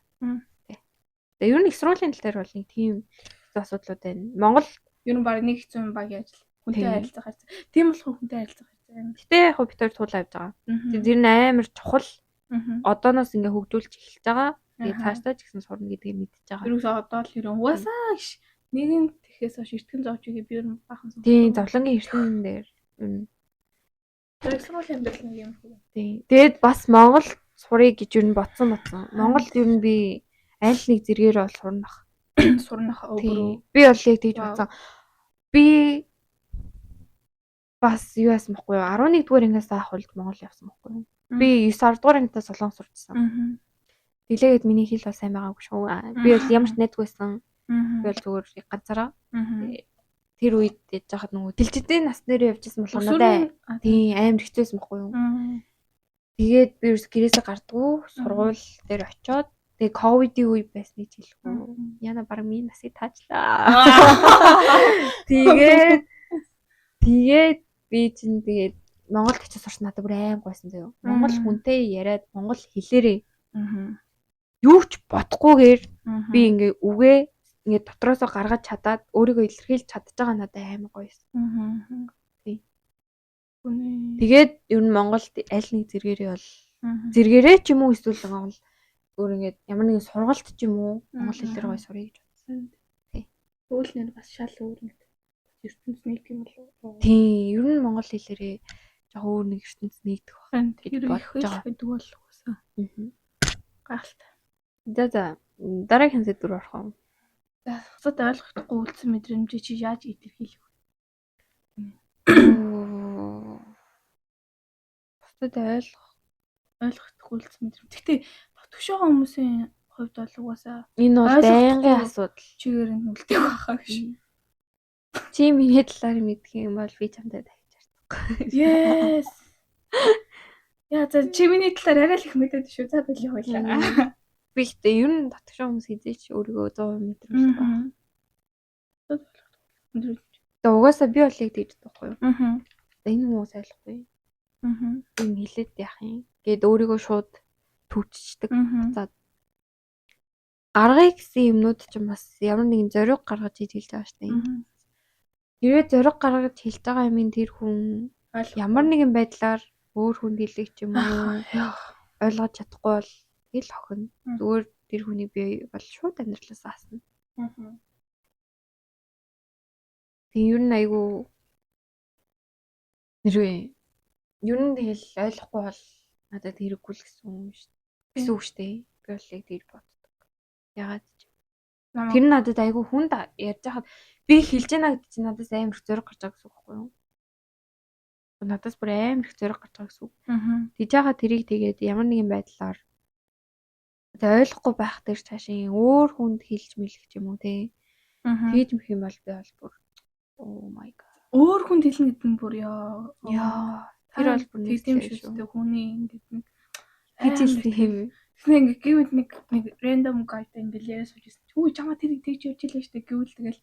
Тэгээ ер нь их сургуулийн тал дээр бол нэг тийм асуудлууд байна. Монгол ер нь баг нэг хэцүү юм баг яаж хүнтэй харилцах харц. Тийм болохоор хүнтэй харилцах харц. Гэтэ яг хөө битэр туулаа явж байгаа. Тэр нь амар чухал. Одооноос ингээ хөгжүүлж эхэлж байгаа. Тэгээ цаашдаа ч гэсэн сурна гэдгийг мэдчихэж байгаа. Тэрүүс одоо л хэрэг угаасаа ш. Нэгэн тэхээс хойш эртгэн зовж игээ би ер нь баахан сонсон. Тийм, зовлонгийн эртэн дээр тэр сургуулийн амьдрал нэг юм хөө. Тийм. Тэгээд бас Монгол сурыг гэж ер нь бодсон. Монгол ер нь би аль нэг зэргээр бол сурнах. Өөрөө. Би бол яг тэгж бодсон. Би бас юу яасан бохгүй юу? 11 дугаар ангиас авах болж Монгол явсан бохгүй юу? Би 9 дугаар ангиас Солонгос сурчсан. Тэлээгээд миний хэл бас сайн байгаагүй шүү. Би бол ямар ч найдгүй байсан. Би бол зүгээр ганцаараа. Тэр үед яж хахад нөгөө дэлжидээ нас дээр явжсэн болохоор надад тийм амар хэцүүсэн бохгүй юу? Тэгээд би гэрээсээ гардггүй сургууль дээр очиод тэгээ ковидын үе байсныг хэлэхгүй. Яна баг минь насыг таажлаа. Тэгээд би чинь тэгээд Монгол очиж сурч надад бүр аим гойсон заяа. Монгол хүнтэй яриад монгол хэлээрээ юу ч бодохгүйгээр би ингээ үгээ ингээ дотроосоо гаргаж чадаад өөрийгөө илэрхийлж чадж байгаа надад аим гойсон. Тэгээд ер нь Монголд аль нэг зэрэгээрээ бол зэрэгээрээ ч юм уу эсвэл Монгол өөр ингээд ямар нэгэн сургалт ч юм уу монгол хэлээр гой сурыг гэж бодсон. Өөл нэр бас шал өөр нэг ертөнц нэг юм болов. Тийм, ер нь монгол хэлээрээ жоо өөр нэг ертөнц нэгдэх байна гэж бодож байгаа гэдэг бол үгүйсэн. Гайхалтай. За дараагийн хэсэг рүү орох уу? За хацад ойлгохгүй үлдсэн мэдрэмжийг чи яаж илэрхийлэх вэ? Бусдад ойлгохгүй үлдсэн мэдрэмж. Гэхдээ дотгошоо хүмүүсийн хувьд бол угаасаа энэ бол байнгын асуудал. Чигээр нь үлдэх байхаа гэж. Чи миний талаар мэдэх юм бол би чамтай дахиж ярьдаг. Yes. Яа за чи миний талаар арай л их мэдээд шүү. За били хойлоо. Би ихтэй ер нь дотгошоо хүмүүс хизээч өөрийгөө 100% мэдрэмж байна. Тэгээ угаасаа би бол яг тэгж байхгүй юу? Энэ хүмүүс ойлгохгүй. Энэ хэлээд яах юм? Гэт өөрийгөө шууд түүчдэг. За гаргая гэсэн юмнууд ч бас ямар нэгэн зориг гаргаж хэлж байгаа шүү дээ. Хэрвээ зориг гаргаж хэлж байгаа юм тэр хүн ямар нэгэн байдлаар өөр хүнд хэлэх ч юм уу ойлгож чадахгүй бол ил охин зүгээр тэр хүний бие бол шууд амьдралаас аасна. Тэгээ ер нь айгүй нэрвээ. Ер нь тэгэл ойлгохгүй бол надад хэрэггүй л гэсэн үг шүү дээ. Би бол яг тэр боддог. Ягаад ч тэр надад айгүй хүнд ярьж хахад би хэлж яана гэдэг чинь надаас амар их зориг гарч байгаа гэсэн үг байхгүй юу? Надаас бүр амар их зориг гарч байгаа гэсэн үг. Тэгж байгаа тэрийг тэгээд ямар нэгэн байдлаар ойлгохгүй байх дээр цаашаа өөр хүнд хэлж мэлэх юм уу те. Тэгж мэх юм бол би бол бүр oh my god. Өөр хүнд хэлнэ гэдэг нь бүр яа. Тэр бол бүр нэг тийм шүү дээ. Хүний ингэж нэг хэлсэн юм. Тэгсэн ингээ гэвэл нэг random guy та ингээ яриа сууж байсан. Үгүй чамаа тэрийг тэгж явж илээ штэ гэвэл тэгэл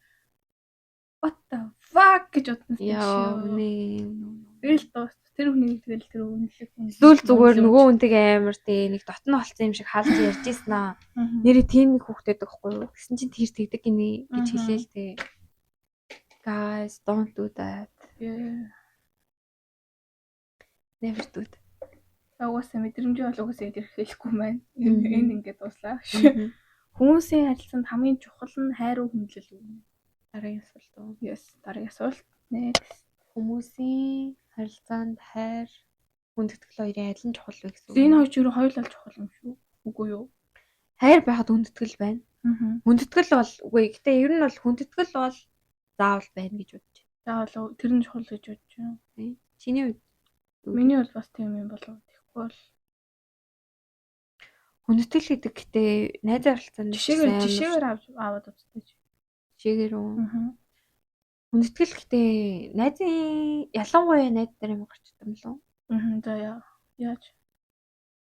what the fuck гэж бодсон шүү. Яа нэ. Тэгэл дуус. Тэр хүнийг тэгэл тэр үнэлэх хүн. Зүйл зүгээр нөгөө хүнтэйг амар тий нэг дотно болсон юм шиг хаалж ярьж ийсэн аа. Нэрээ тийм нэг хүүхдэд байхгүй юу? Гэсэн чинь тэр тэгдэг гинэ гэж хэлээл тий. Guys, don't do that. Yeah. Never do that. Угаасаа мэдрэмж бол угаасаа илэрхийлэхгүй маань. Энэ ингээд дуслаа. Хүмүүсийн харилцаанд хамгийн чухал нь хайр уу хүндлэл үү? Дараагийн асуулт. Yes, дараагийн асуулт. Next. Хүмүүсийн харилцаанд хайр хүндэтгэл хоёрын аль нь чухал вэ гэсэн үг? Энэ хоёр ч юу хоёулаа чухал юм шүү. Үгүй юу? Хайр байхад хүндэтгэл байна. Хүндэтгэл бол үгүй. Гэтэ ер нь бол хүндэтгэл бол заавал байна гэж бодож байна. Заавал тэр нь чухал гэж бодож байна. Чиний хувьд? Миний бол бас тийм юм болов. Тэгэхгүй бол Хүндэтгэл гэдэг гэхдээ найзын харилцаанд жишээгээр аваад үзтээ. Жишээгээр үү? Хүндэтгэл гэхдээ найзын ялангуяа найз дээр юм гарч ирсэн юм лөө. За яаж?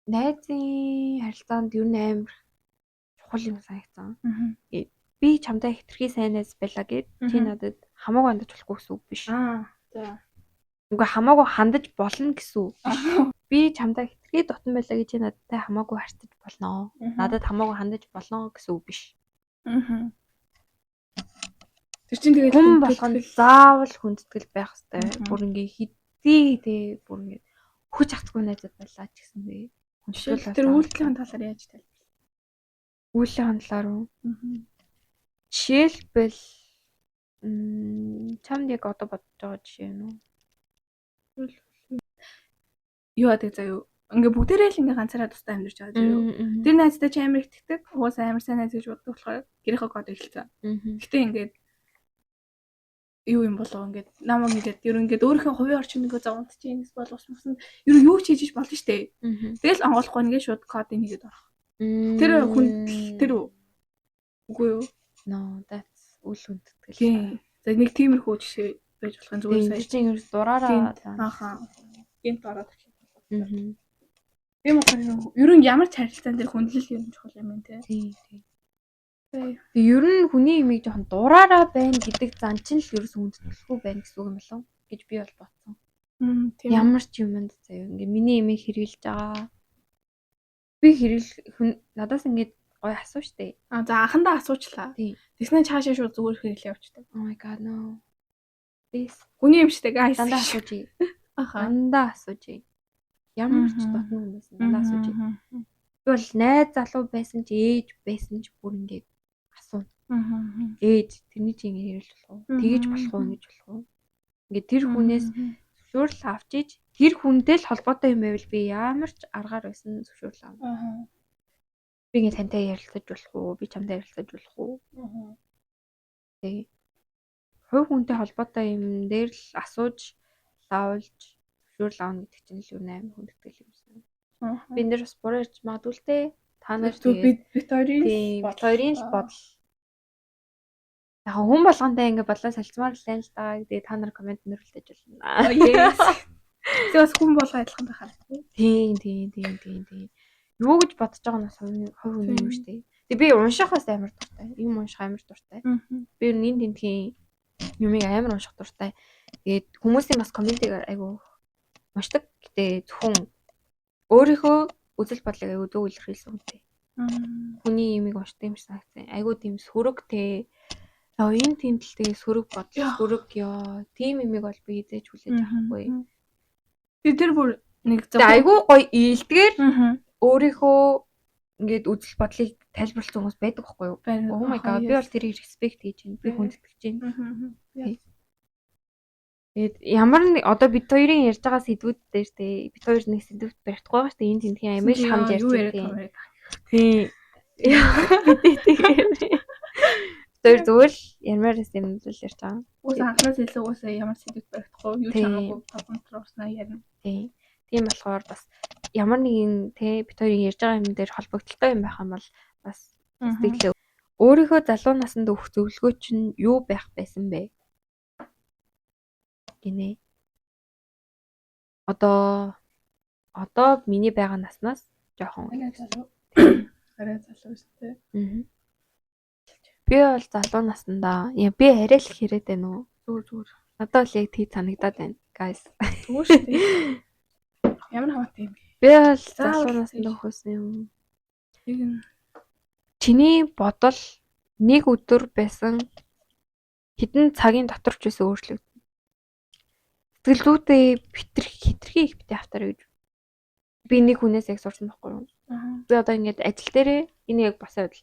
Найзын харилцаанд юу нээр чухал юм санагцсан. Би чамтай хитрхи сайн найз байлаа гэд чи надад хамаагүй хандаж болохгүй гэсэн үг биш. За. Үгүй хамаагүй хандаж болно гэсэн үг. Би чамтай хитрхи дотн байлаа гэж чи надтай хамаагүй харьцаж болно. Надад хамаагүй хандаж болно гэсэн үг биш. Тэр чинь тэгээд хүн болгонд заавал хүндэтгэл байх хэрэгтэй. Бүр ингээ хэдий те бүр ингээ хүч хацгүй найзад байлаа ч гэсэн би хүндэтгэл тэр үйлдэлийн талаар яаж тайлбарлах? Үйлдлийн талаар уу? Жишээлбэл чамд яг одоо бодож байгаа жишээ нь үү? Юу адаг заяа. Ингээ бүгдээрээ л ингээ ганцаараа тустай амьдарч байгаа заяа. Тэр найзтай чи амар их тэгдэг. Угаасаа амар сайн найз гэж боддог болохоор гэрийнхээ код эхэлсэн. Гэтэ ингээд юу юм болов ингээд намаа мэдээд ер нь ингээд өөрийнхөө хувийн орчинд ингээ зовонт чи ингэс болгосон. Ер нь юу ч хийж болно штэ. Тэгэл онгоолохгүй ингээд шууд кодыг нэгээд орох. Тэр хүн тэр үгүй юу? No, that's үл хүндэтгэл. За нэг тиймэрхүү жишээ байж болох юм зүгээр сая. Чинь ер нь дураараа гинт ороод ирэх. Тийм ухаар ер нь ямар ч харилцаан дээр хүндлэл юм чухал юм байна те. Тийм. Ер нь хүний имийг жоохон дураараа байна гэдэг зан чинь л ерөөс хүндэтгэлгүй байна гэсэн үг юм болов гэж би бол бодсон. Тийм. Ямар ч юмд заяа ингээ миний имийг хэрэгжилж байгаа. Би надаас ингээд гоё асуу штэ. За анхандаа асуучлаа. Тэгснэ чаашаа шууд зүгээр хэрэглээ явчихдаг. Oh my god no. Please. Хүний юм штэ guys. Дандаа асууж. Дандаа асууж. Ямар ч дотно хүмүүс дандаа асууж. Би бол найз залуу байсан ч ээж байсан ч бүр ингээд асуу. Ээж тэрний чинь хэрэглэж болох уу? Тэгэж болох уу гэж болох уу? Ингээд тэр хүнээс зөвшөөрөл авч иж тэр хүнтэй л холбоотой юм байвал би ямар ч аргаар байсан зөвшөөрөл авна. Би ингээ тантай ярилцаж болох уу? Би чамтай ярилцаж болох уу? Тэгээ. Хувь хүнтэй холбоотой юм дээр л асууж, лаулж, зөвшөөрөл авна гэдэг чинь л юу нээр хүндэтгэл юмсан. Би энэ бас буруу ярьж магадгүй л те. Та нар бид хоёрын л бодол. Яг хүн болгонтэй ингээ бодлоо салцмаар л байна л да. Тэгээ та нар комент нэрвэлдэж болно. Yes. Тэгээс хүн болго адилхан байхаа. Тийм. Юу гэж бодож байгаа нь бас хувь хүн юм шүү дээ. Тэгээ би унших бас амар дуртай. Юм унших амар дуртай. Би энэ тентхийн юмыг амар унших дуртай. Тэгээд хүмүүсийн бас комментиг айгу уншдаг. Гэтэ зөвхөн өөрийнхөө үзэл бодлыг айгу зөв илэрхийлсэн үнтэй. Хүний юмыг уншдаг юм шиг санагдсан. Айгу тийм сөрөг те. Энэ тэмдэлтэй сөрөг бодол, сөрөг ёо. Тим юмыг бол би хизээж хүлээж авахгүй. Тэр бүр нэг айгу гоё ийдгээр өөрийнхөө ингээд үзэл бодлыг тайлбарлах хүмүүс байдаг байхгүй юу? Oh my god, би бол тэрийг респект хийж байна. Би хүндэтгэж байна. Тэгээд ямар нэг одоо бид хоёрын ярьж байгаа сэдвүүд дээр те бид хоёр нэг сэдвүүд барихгүй байгаа шүү дээ. Энэ тентхийн амиж хамж ярьж байна. Тийм. Тэр зүгээр л ямар юм л ярьж байгаа. Уусаа анхнаас илүү уусаа ямар сэдвүүд барихгүй юу ч хамаагүй томтор уснаа ярина. Тийм болохоор бас ямар нэгэн те бид хоёрын ярьж байгаа юм дээр холбогдолтой юм байх юм бол бас сэтгэлээ. Өөрийнхөө залуу наснд өгөх зөвлөгөө чинь юу байх байсан бэ? Гинэ. Одоо миний байгаа наснаас жоохон арай залуу шүү дээ. Би бол залуу наснда би арай л хэрэг байна уу? Зүгээр. Надад л яг тий санагдаад байна. Guys. Зүгээр шүү дээ. Ямар хамаатай юм бэ? Би бол залуу наснд өгсөн юм. Чиний бодол нэг өдөр байсан хэдэн цагийн дотор ч байсан өөрчлөгдөн. Сэтгэлзүйтэй хитрхи их битээ автаар гэж. Би нэг хүнээс яг сурсан байхгүй юу? Би одоо ингээд ажил дээрээ энэ яг бас байвал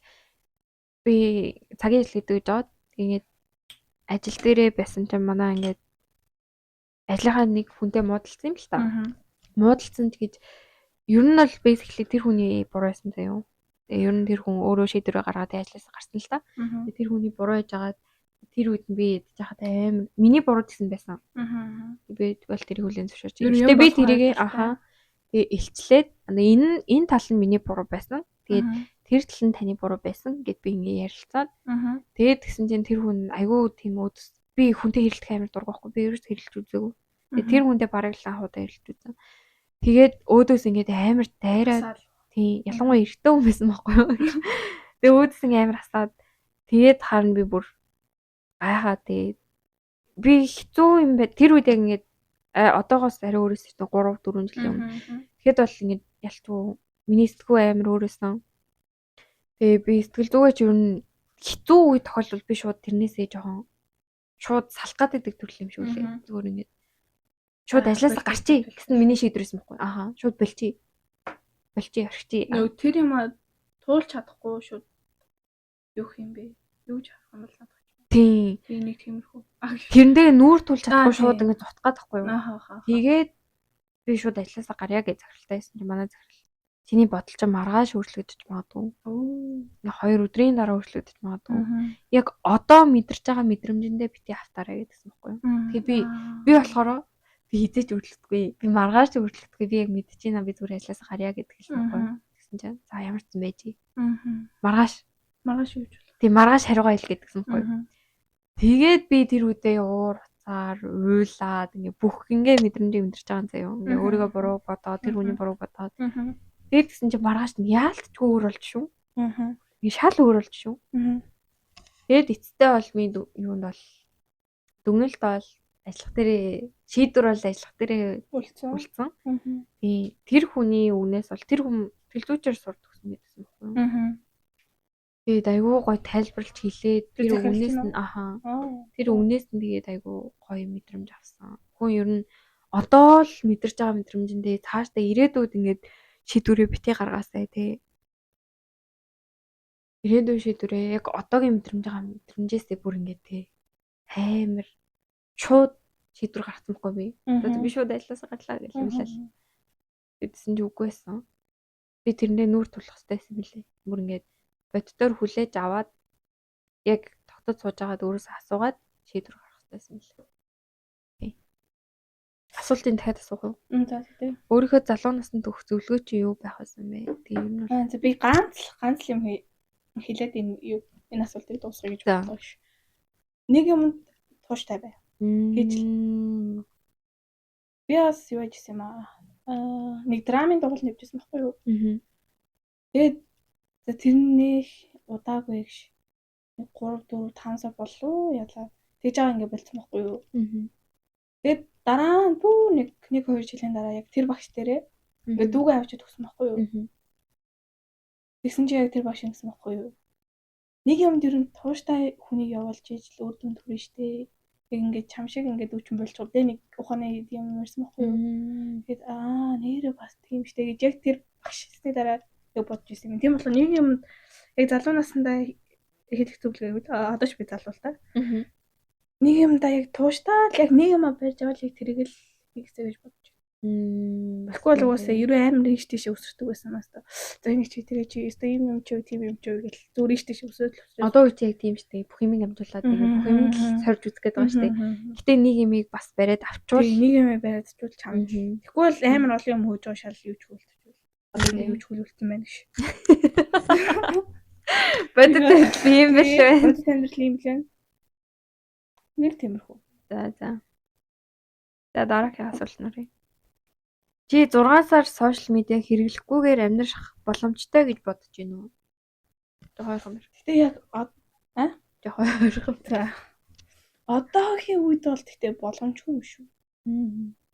би цагийн ажил гэдэг гэж жаад тэгээд ажил дээрээ байсан чинь манай ингээд ажлынхаа нэг хүнтэй муудалцсан юм л та. Муудалцсан гэж ер нь бол basically тэр хүний буруу байсан заяа. Тэгээ ер нь тэр хүн өөрөө шийдвэрээ гаргаад ажилласаа гарсан л та. Тэр хүний буруу хийж агаад тэр үед нь би ядж хахад амар миний буруу гэсэн байсан. Би тэгвэл тэрийг хүлээн зөвшөөрч. Гэхдээ би тэрийг тэгээ илчлээд энэ тал нь миний буруу байсан. Тэгээд тэр тал нь таны буруу байсан гэд би ингээ ярилцаад. Тэгээд тэгсэн чинь тэр хүн айгүй тийм өөдөс би хүнтэй хэрэлдэх амар дург байхгүй. Би ерөөс хэрэлж үзээгүй. Тэгээд тэр хүндээ бараг л анхудаа хэрэлж үзсэн. Тэгээд өөдөөс ингээд амар дайраад тийм ялангуяа эртөө хүн байсан байхгүй юу. Тэгээд өөдөөс ингээ амар асаад тэгээд харна би бүр гайхаа тэгээд би хэцүү юм бэ. Тэр үед яг ингээд одоогоос арай өөрөөс 3 4 жилийн өмнө. Тэгэхэд бол ингээд ялчгүй миний сэтгүү амар өөрөөсөн. Тэгээ би сэтгэл зүгээ ч ер нь хэцүү үе тохиолдол би шууд тэрнээсээ жоохон шууд салах гэдэг төрөл юм шүү лээ. Зүгээр ингээд шууд ажилласаа гарчий гэсэн миний шийдвэрээс мөхгүй. Аха шууд болчий. Орхичий. Нөө тэр юм туулж чадахгүй шууд юу юм бэ? Юу ч харах юм бол надад. Тийм. Би нэг тиймэрхүү. Тэрэндээ нүүр тулж чадахгүй шууд ингээд зутгаад тахгүй юу. Тэгээд би шууд ажилласаа гарья гэж захиралтай байсан чинь манай захирал чиний бодол ч маргааш өөрчлөгдөж магадгүй. Ингээ 2 өдрийн дараа өөрчлөгдөж магадгүй. Яг одоо мэдэрч байгаа мэдрэмжэндээ бити автаарай гэдсэн байхгүй юу. Тэгээ би болохоор би хизээч өөрчлөгдөхгүй. Би маргааш өөрчлөгдөхгүй. Би яг мэдчихээн би зүгээр ажилласаа гарья гэдэг хэлсэн байхгүй юу. Тэгсэн чинь за ямар ч юм байж. Маргааш юу ч. Тийм маргааш хариугаа хэл гэдгсэн байхгүй юу. Тэгээд би тэр үедээ уур уцаар уйлаад ингээ бүх ингээ мэдрэмжийг мэдэрч байгаа юм заяа. Ингээ өөрийгөө буруу бодоод тэр хүний буруу бодоод. Тэгээд гэсэн чинь маргааш нь яалтчгүй өөр болж шүү. Ингээ шал өөр болж шүү. Тэгээд эцэстээ бол би юунд бол дүгнэлт бол ажиллах дээрээ шийдвэр бол ажиллах дээрээ үлдсэн. Тэр хүний үгнээс бол тэр хүн тэлзүүчээр сурдаг гэсэн мэдсэн байхгүй юу. Тэгээд айгүй гоё тайлбарлаж хэлээд тэр үгнээс нь тэр үгнээс нь тэгээд айгүй гоё мэдрэмж авсан. Хүн ер нь одоо л мэдэрч байгаа мэдрэмжэндээ цаашдаа ирээдүйд ингээд шийдвэрээ битгий гаргаасай тий. Ирээдүйн шийдвэрээ яг одоогийн мэдрэмжээсээ бүр ингээд тий амар шууд шийдвэр гаргасан байхгүй би. Одоо би шууд ажилласаа гарлаа гэж хэлээ. Тэдсэн ч үгүй байсан. Би тэрэндээ нүүр тулах хэрэгтэй байсан билээ. Бүр ингээд боддоор хүлээж аваад яг тогтод сууж байгаад өөрөөсөө асуугаад шийдвэр гаргах хэрэгтэй байсан билээ. Асуултын дахиад асуух уу? За тийм. Өөрийнхөө залуу наснд өгөх зөвлөгөө чи юу байх байсан бэ? Тэгээ юм нь би ганц юм хэлээд энэ асуултыг дуусгая гэж бодлоо ш. Нэг юм тууштай бай. Гэж л. Би бас юу яжсэн юм нэг драмын дугуйл нэвжсэн байхгүй юу? Тэгээд тэрнээ удаагүй гэж 3 4 5 сар болов ялаа тэгж байгаа ингэ болцсон байхгүй юу? Тэгээд дараа нь нэг 2 жилийн дараа яг тэр багш дээрээ ингээ дүүгээ авчиж өгсөн байхгүй юу? Тэгсэн чи яг тэр багш ингэсэн байхгүй юу? Нэг юм дэрэн тууштай хүнийг явуулж ижил үр дүнд хүрнэ штэ. Яг ингээ чам шиг ингээ дүүчин болж байгаа. Тэ нэг ухааны юм ярьсан байхгүй юу? Тэгээд нэрээ бас тийм штэ гэж яг тэр багшсны дараа яг бодож ирсэн юм. Тийм болохоор нэг юм яг залуу насндаа хэлэх зөвлөгөө одоо ч би залуу л та. Нэг юм да яг тууштай л яг нэг юм барьж аваад яг тэрийг л хийхсэй гэж бодож байна. Тэгвэл уусаа ерөө амар ийш тийш өсөрдөг байсан маа та. За энэ чи тэрэ чи өстө юм чи тийм юм чи гэл зүгээр ийш тийш өсөөд л. Одоо үуч яг тийм штэ. Бүх юм амжуулаад бүх юм сорж үзэх гээд байгаа штэ. Гэтэ нэг юмыг бас бариад авчвал нэг юм бариад авчвал чам. Тэгвэл амар олон юм хөөж байгаа шал юу ч хөлтөж. Одоо нэг юу ч хөлөлтсөн байна гэж. Бодит юм биш үү? Бодит амьдрал юм лээ. Нэг тиймэрхүү. За дараагийн асуулт нарыг. Чи 6 сар сошиал медиа хэрэглэхгүйгээр амьдрах боломжтой гэж бодож байна уу? Жоохон юм. Гэтэ яг жоохон. За. Одоогийн үед бол гэтэ боломжгүй юм шүү.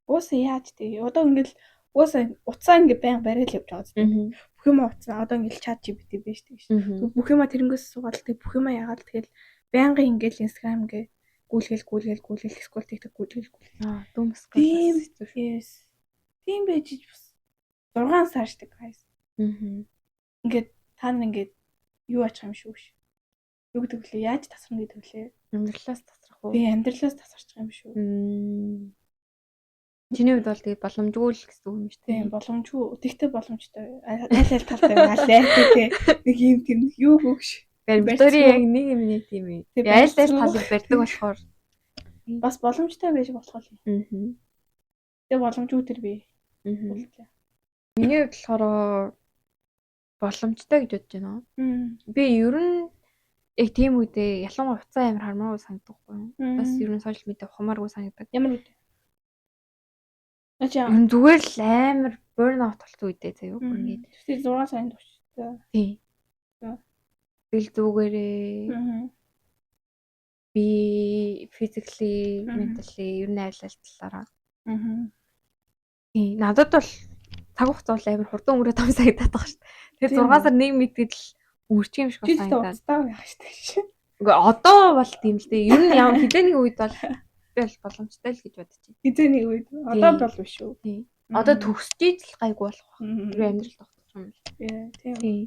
Уусаа яаж тий? Одоо ингээл уусаа уцаа ингээ баян бариад явж байгаа зү. Бүх юм уцаа одоо ингээл чат GPT биш тий. Бүх юм тэрэнгээс суугаад тий бүх юм яагаад тэгэл байнгын ингээл Instagram ингээ гүйлгээл скрол TikTok гүйлгээл. Дүмс. Yes. Тийм байж бас 6 сар штэ guys. Ингээд та нар ингээд юу ачих юм шүү ш. Юу гэдэг вэ? Яаж тасрах гэдэг вэ? Амьдралаас тасрах уу? Би амьдралаас тасарч байгаа юм шүү. Чиний хувьд бол тэгээ боломжгүй л гэсэн үг юм шүү дээ. Тийм боломжгүй. Тэгтээ боломжтой. Аль талтай аль тий нэг юм тийм юу хөөш. Баримтын яг нэг юм нэг тийм ээ. Аль талыг барьдаг болохоор бас боломжтой байж болох юм. Тэгээ боломжгүй тэр би. Миний хувьд болохоор боломжтой гэж бодож байна. Би ер нь яг тийм үедээ ялангуяа уцаа амар хармаагүй санагддаг байхгүй юу? Бас ер нь сошиал медиа ухамааргүй санагддаг. Ямар үү? Ер нь зүгээр л амар burnout болцсон үедээ заяа. Ингээд тэр 6 сарын турштай. тий. Бэл зүгээрээ би physically, mentally ер нь айлталаараа. Тий. Надад бол цаг хугацаа бол амар хурдан өнгөрөөд байгаа санагдаад байгаа шүү дээ. Тэр 6 сар нэг мэдгэд л өнгөрчих юм шиг санагдаад. Таа байх шүү дээ. Үгүй одоо бол тийм л дээ. Ер нь ямар хідээний үед бол би бол боломжтой л гэж бодож байна. Хідээний үед одоо бол биш үү? Тий. Одоо төгсөж ижил гайгүй болох байх. Би амьдрал тогтчих юм л. Тийм.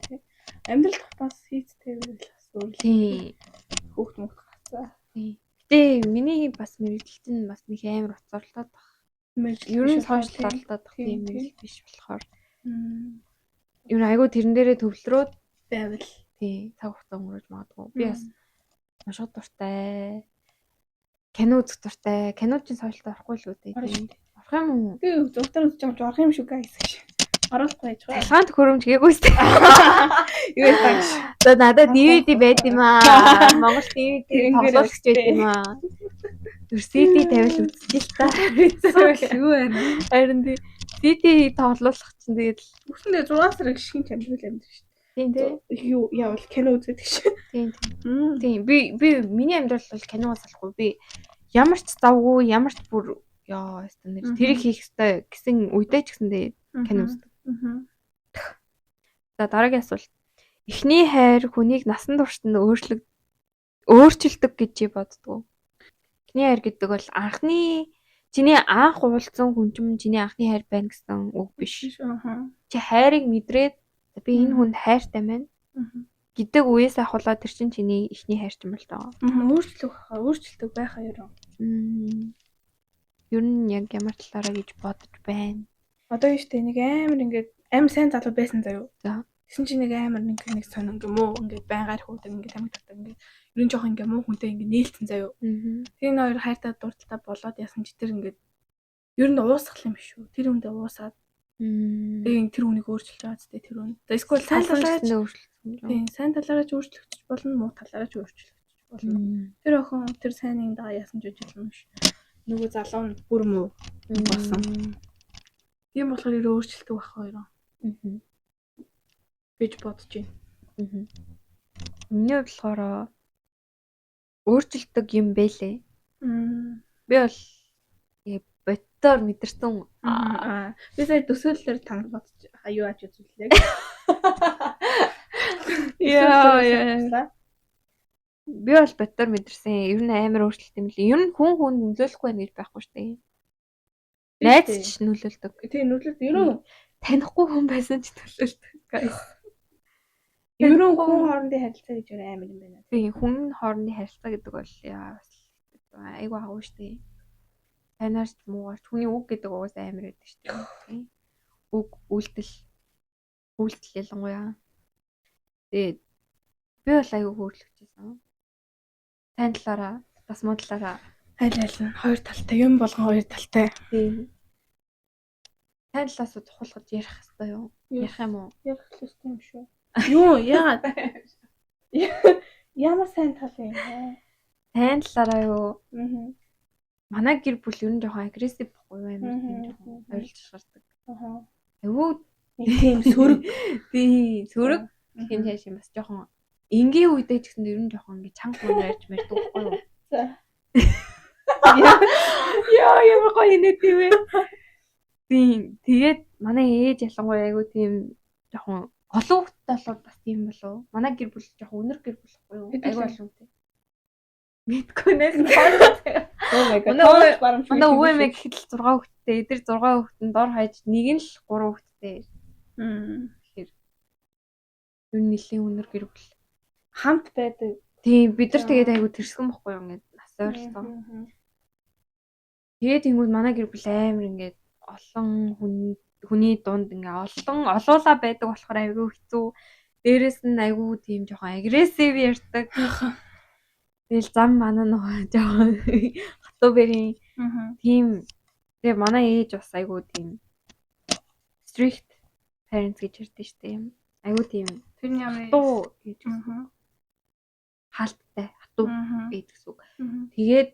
Амьдрал тогтоос хийцтэй л бас өөр. Тий. Хүүхд мөхт гацаа. Тий. Гэтэ миний бас мэрэгдэлт нь бас нэг амар уцаарлаад баг. Ер нь сошиал талдаад баг тийм мэрэгдэл биш болохоор. Ер нь айгүй тэрэн дээрээ төвлөрөөд байвал тий цаг хугацаа өнгөрөөж магадгүй. Би бас унших дуртай. Кино үзэх дуртай. Кино чинь сошиалд орохгүй л үү тий. Орох юм уу? Би зөвхөн үзэж байгаа орох юм шүү гайс гэж. Оруулахгүй байж байгаа. Талхаанд хөрөмж гээгүй сте. Юу яах вэ? За надад DVD байд юм аа. Монгол DVD тоглоомч байд юм аа. CD тавил үзчихээ л та. Юу вэ? Харин тий CD тоглоулах чинь тэгээд үсэндээ 6 сар гişгэн амьдрал амьдрал шүү дээ. Тийм тий. Юу яавал кино үздэг шүү. Тийм. Тийм. Би миний амьдрал бол киноос салахгүй. Би ямар ч завгүй, ямар ч бүр яа өстө тэрийг хийх ёстой гэсэн үедээ ч гэсэндээ кино үздэг. За дараагийн асуулт. Эхний хайр хүнийг насан туршид нь өөрчилдөг гэж боддгоо. Эхний хайр гэдэг бол чиний анх уулзсан хүн чинь чиний анхны хайр байна гэсэн үг биш. Чи хайрыг мэдрээд би энэ хүнд хайртай байна гэдэг үеэс ахуулаад тэр чинь чиний эхний хайр юм л доо. Өөрчлөлтөг байхаа ерөө. Ер нь яг ямар талаараа гэж бодож байна. Одоо юу штэ нэг амар сайн залуу байсан заяо. За. Тэгсэн чинь нэг амар нэг сонин муу ингээд байгаар хөөдөг ингээд амиг татдаг ингээд ер нь жоох ингээд муу хүнтэй ингээд нээлтсэн заяо. Тэр хоёр хайртай дурталтай болоод ясан чи тэр ингээд ер нь уусгах юм биш үү? Тэр хүндээ уусаад тэгээд тэр хүнийг өөрчилж байгаа зү тэр хүн. Эсвэл сайн талаараа өөрчлөлтсөн. Тийм, сайн талаараа ч өөрчлөгдөж болно, муу талаараа ч өөрчлөгдөж болно. Тэр охин тэр сайныг дагаа ясан ч үжил юм ш. Нөгөө залуу нь бүр муу болсон. Тийм болохоор ирээ өөрчлөлтөг байх хоёроо. Гэж бодож байна. Миний хувьд болохоор өөрчлөлтөг юм бэлээ. Би бол бодтоор мэдэрсэн. Би сая төсөөллөөр танд бодож юу ач үзүүлээ. Яа. Би бол бодтоор мэдэрсэн. Ер нь амар өөрчлөлт юм лээ. Ер нь хүн нөлөөлөхгүй байх гэж байхгүй шүү дээ. Найз ч нөлөөлдөг. Тийм нөлөөлдөг. Ер нь танихгүй хүн байсан ч нөлөөлдөг. Ер нь хүн хоорондын харилцаа гэж амар юм байна. Тийм хүн хоорондын харилцаа гэдэг бол бас айгүй агуу шүү дээ. Танаарч муугаарч хүний үг гэдэг угаас амар байдаг шүү дээ. Үг үйлдэл ялангуяа. Тэгээд би бол айгүй хөөрөлгөжсэн. Сайн талаараа бас муу талаараа аль нь хоёр талтай юм болгон хоёр талтай. Тийм. Сайн талаас тухайлгаж ярих хэрэгтэй юу? Ярих юм уу? Ярих хэрэгтэй юм шүү. Юу яагаад? Ямар сайн тал юм бэ? Сайн талаараа юу? Манай гэр бүл ер нь жоохон агрессив байхгүй юу? Амар тийм жоохон ойрлж шардаг. Айгүй тийм сөрөг. Тийм сөрөг. Тийм цааш юм бас жоохон энгийн үедээ ч гэсэн ер нь жоохон ингэ чанга мөн ярьж мэрдэг байхгүй юу? За. Яа ямар гоё нэт юм бэ? Тийм тэгээд манай ээж ялангуяа айгүй тийм жоохон олон хүүхдтэй болоод бас тийм болов. Манай гэр бүл жоохон өнөр гэр бүл байхгүй юу? Айгүй олон хүүхдтэй. Мэдгүй нэ. Oh my god. Манай өвөө гэхэд л 6 хүүхдтэй. Эдгээр 6 хүүхдэн дор хаяж нэг нь л 3 хүүхдтэй. Тэгэхээр юу нэлийн өнөр гэр бүл хамт байдаг. Тийм бид нар тэгээд айгүй тэрсгэн бохгүй юу ингээд нас ойрлцоо. Тэгээд тэнгууд манай гэр бүл амар ингээд олон хүний дунд ингээ олуулаа байдаг болохоор айгүй хэцүү. Дээрээс нь айгүй тийм жоохон агрессив ярьдаг. Тэгэл зам манай нөгөө жоохон хатуу бэрийн тийм тэгээ манай ээж бас айгүй тийм strict parents гэж ярьдэн штэ юм. Айгуу тийм Тэр нь ямар хатуу гэдэг хаалттай хатуу гэдэг гэсэн үг. Тэгээд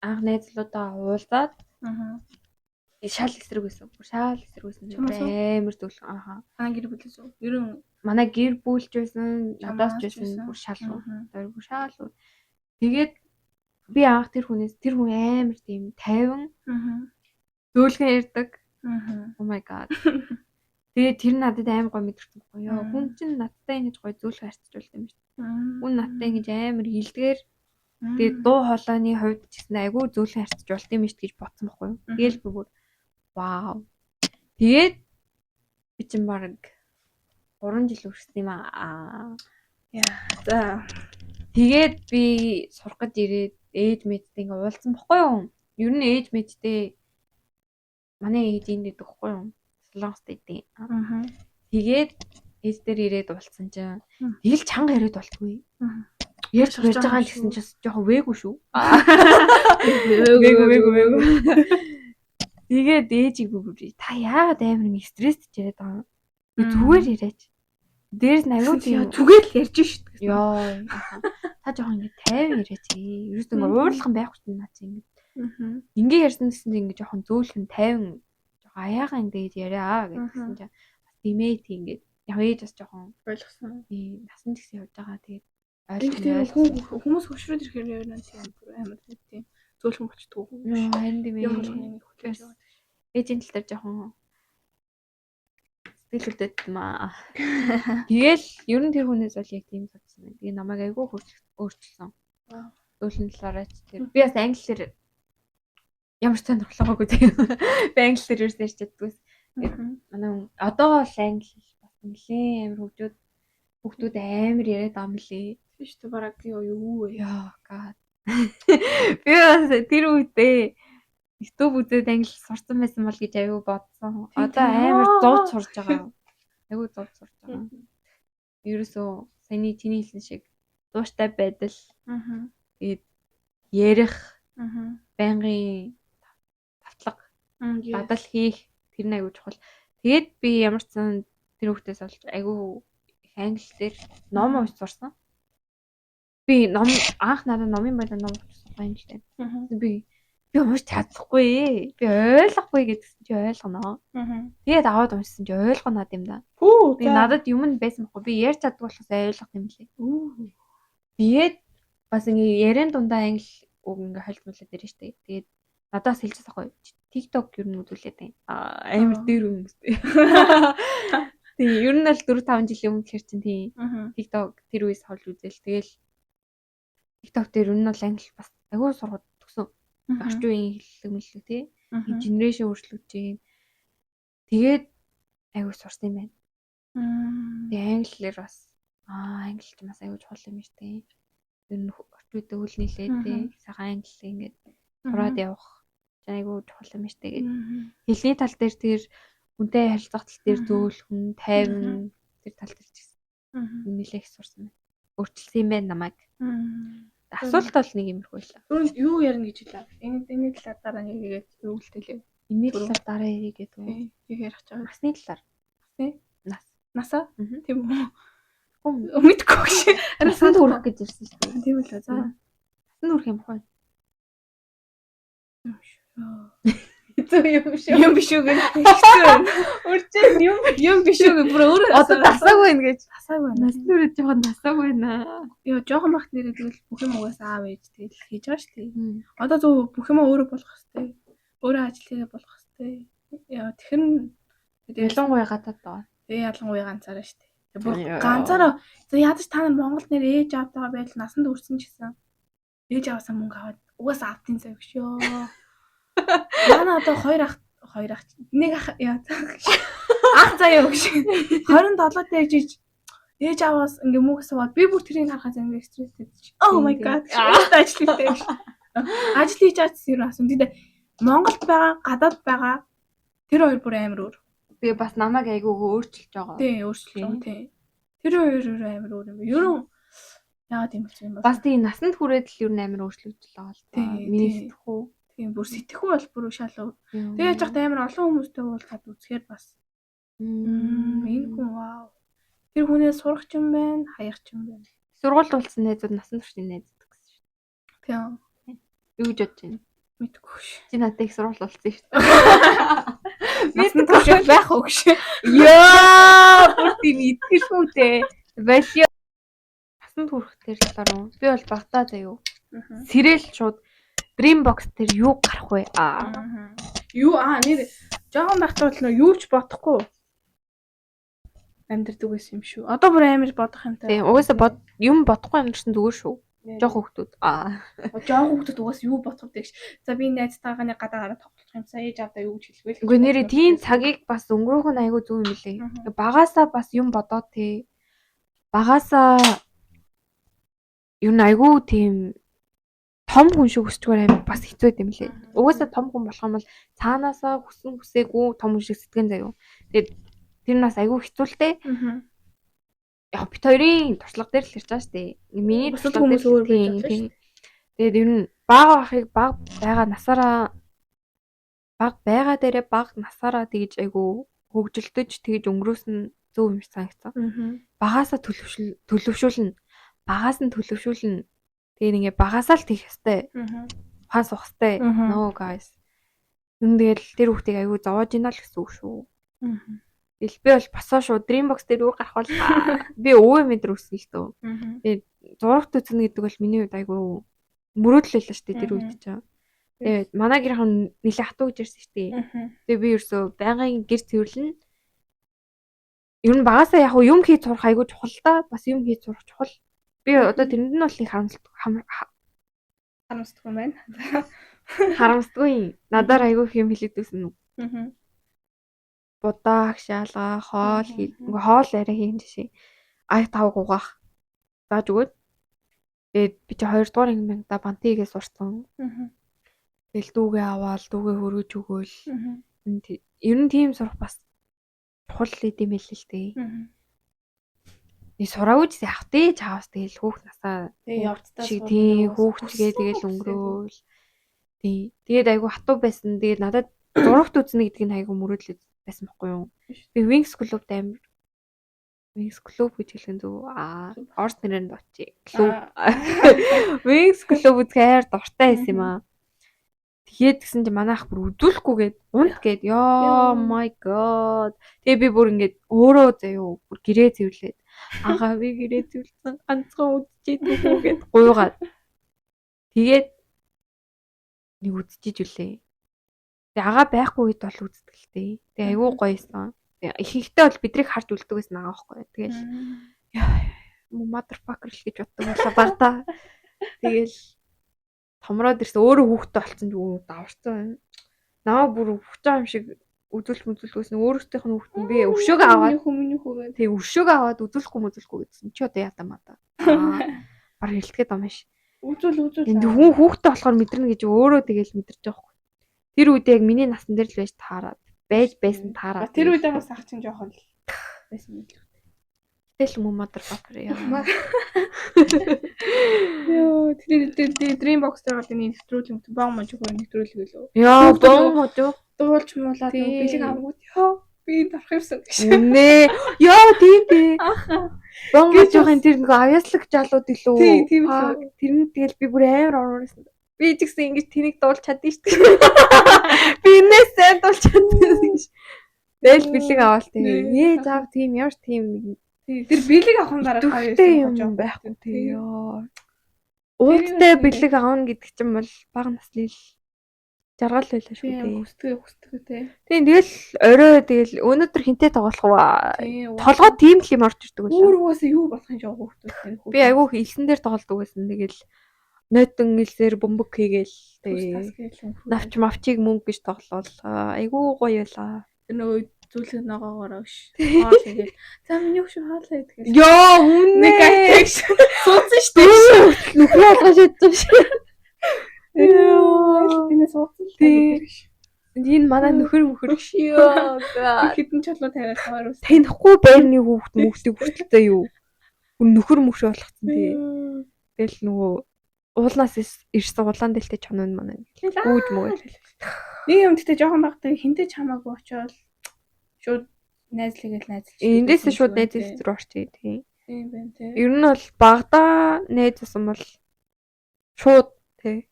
анх найзлуудаа уулзаад шал эсрэг байсан. Шал эсрэг байсан. Амар зөвлөн. Ахаа. Манай гэр бүлээс үү? Ерөн манай гэр бүлч байсан, надаас ч байсан бүр шал уу. Тэр бүр шал уу. Тэгээд би анх тэр хүн амар тийм 50 зөөлгөн ярьдаг. Oh my god. Тэгээд тэр надад амар гой мэдэрсэн байхгүй юу? Хүн чинь надтай ингэж гой зөөлгөн харьцаж болт юм шүү дээ. Хүн надтай ингэж амар хилдгээр тэгээд дуу хоолойны хувьд ч гэсэн айгүй зөөлгөн харьцаж болт юм шүү гэж бодсон байхгүй юу? Тэгээл би бүр вау. Тэгээд би чинь баг 3 жил үргэлжсэн юм аа. Яа. За. Тэгээд би сурах гэж ирээд ээж мэдтэй ингээ уулзсан бохгүй юу? Ер нь ээж мэдтэй манай ээж энд идэх бохгүй юу? Солонгост идэв. Тэгээд ээж дээр ирээд уулзсан чинь тэгэл чанга яриад болтгүй. Ярьж байгаа гэсэн чинь жоохон вээгүй шүү. Вээгүй. Тэгээд ээжийг би та яагаад амар ингэ стресстэй яриад байгаа юм? Би зүгээр яриач. Дээрс аюу тийм зүгээр л ярьж шүү дээ. Йоо. Та жоохон ингэ 50 яриач. Ерөөс ингэ уурлах байхгүй ч наа чи ингэ. Ингээ ярьсан гэсэн чинь ингэ жоохон зөөлхөн 50 жоохон аяагаа ингэж яриа гэсэн чинь бас тимээ тийм ингэ. Яг ээж бас жоохон ойлгосон. Насан ч гэсэн явж байгаа. Тэгээд ойлгосон. Хүмүүс хөшрөөд ирэхээр ярина тийм амар тийм зөөлхөн болчдөг. Харин тийм юм болгоны хүлээж аваад. Ээжийн тал дээр жоохон сэтгэлдээд юм аа. Тэгэл ер нь тэр хүнээс бол яг тийм бодсон байна. Тэгээ намайг айгүй өөрчилсөн. Зөөлхөн талаараач тэр. Би бас англиэр ямар ч сонирхолгоогүй тийм. Би англиэр ерөөс ярьж чаддаггүй. Манай одоо бол англи бас нэлээд амар хөгжүүд амар яриад байгаа юм лээ. Тийм шүү дээ. Бараг юу вэ? Яа god. Би бас тэр үедээ YouTube үзээд англи сурсан байсан бол гэж аюу бодсон. Одоо амар зовж сурж байгаа. Аюу зовж сурж байгаа. Ерөөсөө саяны чиний хэлсэн шиг дууштай байдал. Тэгээд ярих. Байнгын тавтлага. Дадал хийх тэр нь аюу чухал. Тэгээд би ямар ч сан тэр хүүхдээс олж аюу англиэр ном уншиж сурсан. Би анх надад номын байлаа ном уншсан англиэр. Би уншиж чадахгүй. Би ойлгохгүй гэдгсэн чи ойлгоно. Тэгээд аваад уншсан чи ойлгоно юм да. Би надад юм нь байсан байхгүй. Би ярьж чаддаг болохоос ойлгох юм лээ. Тэгээд бас ингээ ярен дундаа англи үг ингээ хольтмолоод ирж штэ. Тэгээд надаас хэлж байгаа байхгүй. TikTok юу нэг үзүүлээд байна. Амар дээр хүмүүстэй. Тэгээ ер нь л 4-5 жилийн өмнө хэр чинь тийм TikTok тэр үеэс хол үзэл. Тэгэл TikTok дээр ер нь бол англи бас агуу сургууд төгсөн. Орчин үеийн хэллэг мэллэг тий. Генерашн өөрчлөгдөж юм. Тэгээд агуу сурсан юм байна. Тэгээ англиэр бас англич бас агуу чухал юм шүү дээ. Ер нь орчин үедээ үйл нийлээ тий. Сайхан англи ингээд сураад явах айгуу чухал юм шүү дээ. Хэлний тал дээр тэр хүнтэй харилцах тал дээр зөөлхөн 50 тэр тал дээр ч гэсэн нэлээх сурсан байна. Өөрчилсөн юм байна намайг. Асуулт бол нэг юмрх байлаа. Түрүүнд юу ярина гэж хэлээ. Эний талаар дараа нэг игээд юу гэлтэлээ. Эний талаар дараа яригээд үү? Юу ярих гэж байгаа. Насны талаар. Нас. Насаа? Тийм үү? Мэдгүй шээ. Насанд хүрэх гэж ирсэн шүү дээ. Тийм үү. За. Насанд хүрэх юм хөө. Юм биш үү гэж хэлсэн. Үржин юм биш үү бүр өөрөө одоо дасаагүй байна гэж. Дасаагүй. Насны үрээ жоохон дасаагүй байна. Йоо жоохон бахт нэрэл бүх юм угаас аав ээж тэгэл хийж байгаа шүү дээ. Одоо зөв бүх юм өөрөө болох хэвээр. Өөрөө ажил хийгээ болох хэвээр. Яа тэгэхээр ялангуяа гадаад доо. Тэгээ ялангуяа ганцаараа шүү дээ. Тэгээ бүр ганцаараа ядаж та нар Монголд нэр ээж аавтайгаа байл насанд хүрсэн ч гэсэн ээж аваасаа мөнгө аваад угаас автын цай биш ёо. Манай одоо хоёр ах нэг ах яа ах заяа гэж 27 дэж ээж аваас ингээ мөнгө аваад би бүр тэрийг харахад ингээ стресстэй чи. Oh my god. Ажил хийдэг. Ажил хийж чадсан юм асуу. Тэгээд Монголд байгаа, гадаад байгаа тэр хоёр бүр амар өөр. Би бас намайг айгүй өөрчилж байгаа. Тий, өөрчилж байгаа тий. Тэр хоёр амар өөр юм. Ерөн яагаад юм бэ? Бас тийм насанд хүрээд л ер нь амар өөрчлөгдөж байгаа л та. Миний сэтгэхүй. Тийм бүр сэтгэхүй бол бүр шал өөр. Тэгээд яж хат амар олон хүмүүстэй уулзаад үзэхээр бас Энэ хүн вау. Тэр хүнээ сурах ч юм байна, хаях ч юм байна. Сургуульд уулзсан найзууд насан туршийн найзууд гэсэн шүү дээ. Тийм. Юу гэж бодож байна? Мэдгүй ш. Чи надад их сургууль уулзсан шүү дээ. Насан турш байх уу гэж. Яа, бүр тийм итгэлгүй дээ. Валио. Насан турш тэр талаар нь. Би бол багтаа заяа. Сэрэл шууд Dreambox дээр юу гарах вэ? Юу нэр жоохон багтаа бол нөө юу ч бодохгүй. Амьдрдаг байсан юм шүү. Одоо бүр амар бодох юмтай. Тийм, угаасаа юм бодохгүй амьдрсан зүгээр шүү. Жохон хүүхдүүд. Жохон хүүхдүүд угаасаа юу бодох вэ гэж. За би найзтайгаа нэг гадаа гараад тоглох юм. Ээж авдаа юу гэж хэлвэ л. Үгүй нэрээ тийм цагийг бас өнгөрөөх нь айгүй зүг юм лээ. Багаасаа бас юм бодоод тий. Багаасаа юу н айгүй тийм том хүн шиг өсчгөр аим бас хэцүү юм лээ. Угаасаа том хүн болох юм бол цаанаасаа хүсэн хүсээгүй том хүн шиг сэтгэн заяа. Тэгээд тэр нас айгүй хэцүүлтэй. Яг бит хоёрын туршлага дээр л ирж байгаа шүү дээ. Миний туршлага хүмүүс өөр байж байгаа шүү дээ. Тэгээд ер нь бага ахыг бага байгаа насаараа бага байгаа дээрээ бага насаараа тэгж айгүй хөгжилдөж тэгж өнгөрөөсөн зөв юм шиг санагдсан. Багаасаа төлөвшүүлнэ. Багаас нь төлөвшүүлнэ. Тэгээд ингээ багаасаа л тийх хэвээр. Ухаан суух хэвээр. No guys. Юм тэгэл тэр хүүхдийг айгүй зовоож ийна л гэсэн үг шүү. Би бол босоо шүү Dreambox дээр юу гарах бол би өвөө мэдрэ өссөн л дөө. Тэгээд зурагт үзнэ гэдэг бол миний хувьд айгүй мөрөөдөл байлаа шүү дээ тэр үед чинь. Тэгээд манай гэрхэн нэлээ хатуу гэж ирсэн шүү дээ. Тэгээд би ерөөсөө байнгын гэр цэвэрлэн ер нь багасаа яг юм хийж сурах айгүй чухал та. Бас юм хийж сурах чухал. Би одоо тэрэнд нь бол нэг харамсдаг юм байна. Харамсдаггүй. Надаар айгүй юм хэлээдсэн үү. Будаа агшаалга хоол арай хийн жишээ. Ай тав угаах. Зааж өгөөд. Тэгээд би чи 2 дугаар ангида бантигээ сурсан. Тэгэл дүүгээ аваад дүүгээ хөргөж өгөөл. Ер нь тийм сурах бас чухал юм л л дээ. Сураагүй ч яах вэ? Чаавс тэгэл хүүхд насаа явцдаа тийм хүүхдгээ тэгэл өнгөрөөл. Тий. Тэгээд айгүй хатуу байсан. Тэгээд надад зурагт үзнэ гэдэг нь айгүй мөрөөдөл байсан байхгүй юу? Би Wings Club амар Wings Club гэж хэлэх зүг. Орс нэрээр нь очие. Wings Club үзгээр дуртай байсан юм аа. Тэгээд гисэн чи манай ах бүр үзүүлэхгүйгээд унт гээд ёо my god. Тэгээ би бүр ингээд өөрөө заяа бүр гэрээ цэвэрлээд агаа би гэрээ цэвэрлсэн ганцхан үзчихээд үгээд гуйгаад. Тэгээд нэг үзчихэж үлээ. Тэгээ агаа байхгүй үед бол үздэг л дээ. Тэгээ айгүй гоёсэн. Их ихтэй бол бидрийг харж үлддэг байсан агаа байхгүй. Тэгээл motherfucker л гэж боддог байлаа багтаа. Тэгээл томроод ирсэн өөрөө хүүхдтэй болсон ч үү даварцсан. Наваа бүр хүчтэй юм шиг үзүүлсэн өөрөөсийнх нь хүүхд нь би өвшөөгөө аваад хүмүүний хүүгээ. Тэгээ өвшөөгөө аваад үзүүлэхгүй гэсэн. Чи одоо яатаа маа. Бар хэлтгээд юм биш. Үзүүл. Энд хүн хүүхдтэй болохоор мэдэрнэ гэж өөрөө тэгээл мэдэрч байгаа хгүй. Тэр үед яг миний насан дээр л байж байсан таараад. Тэр үед бас ах чинь жоохон л байсан мэт л. Тэгэл motherfucker яа. Йоо, тэр Dreambox дээр гол нэвтрүүлэг баг маж гоо нэвтрүүлэг лөө. Яа, боо можоо. Дуулж муулаад бэлэг авгууд. Йоо, би энэ орох юмсан гэж. Нэ. Яа, тийм дээ. Боо можоогийн тэр нэг авьяаслаг жалууд илүү. Тийм л. Тэр нь тэгэл би бүр амар орморсон. Би ч гэсэн ингэж тэнийг дуулж чаддсан шүү дээ. Би энэс сайн дуулж чаддсан гэж. Тэгэл бэлэг аваал тэгээ. Заав тийм ямар тийм тэр бэлэг авахын дараа хавьяасан юм байхгүй тий ёо. Уудтай бэлэг аавна гэдэг чинь бол бага насны л жаргал байлаа шүү дээ. Хүсдэг тий. Тийм тэгэл орой тэгэл өнөөдөр хинтээ тоглох уу? Толгой тийм л юм орж ирдэг байлаа. Өөрөөсөө юу болох юм жоо хүүхдүүд. Би айгүй хэлсэн дээр тоглодог байсан. Тэгэл нойтон илсээр бөмбөг хийгээл тэгээ навч мавчиг мөнгө гэж тоглоол. Айгүй гоё байлаа. Тэр нөгөө зүйлээ ногоогоороо ш. Хоол хийгээл. За миний хөш хоолоо идэх. Йоо үнэ. Суудсан шүү дээ. Нүхний алгаж идсэн шүү. Йоо, энэ суудсан л. Энэ манай нөхөр ш. Йоо. Хитэн чулуу тавиад хойроос. Танихгүй байрны хүүхд мөвтөг хүртэлтэй юу? Нөхөр мөш болгоцсон тий. Тэгэл нөгөө уулнаас ирсэн улаан дэлтэй чоноо манай. Гүүж мөгөл. Нэг юм тэгтээ жоохон багтаа хинтээ чамаагүй очоод шууд найзлыг л найзлж. Эндээс шууд найз руу орчих тийм. Тийм байна тий. Ер нь бол багада найзсан бол шууд тий.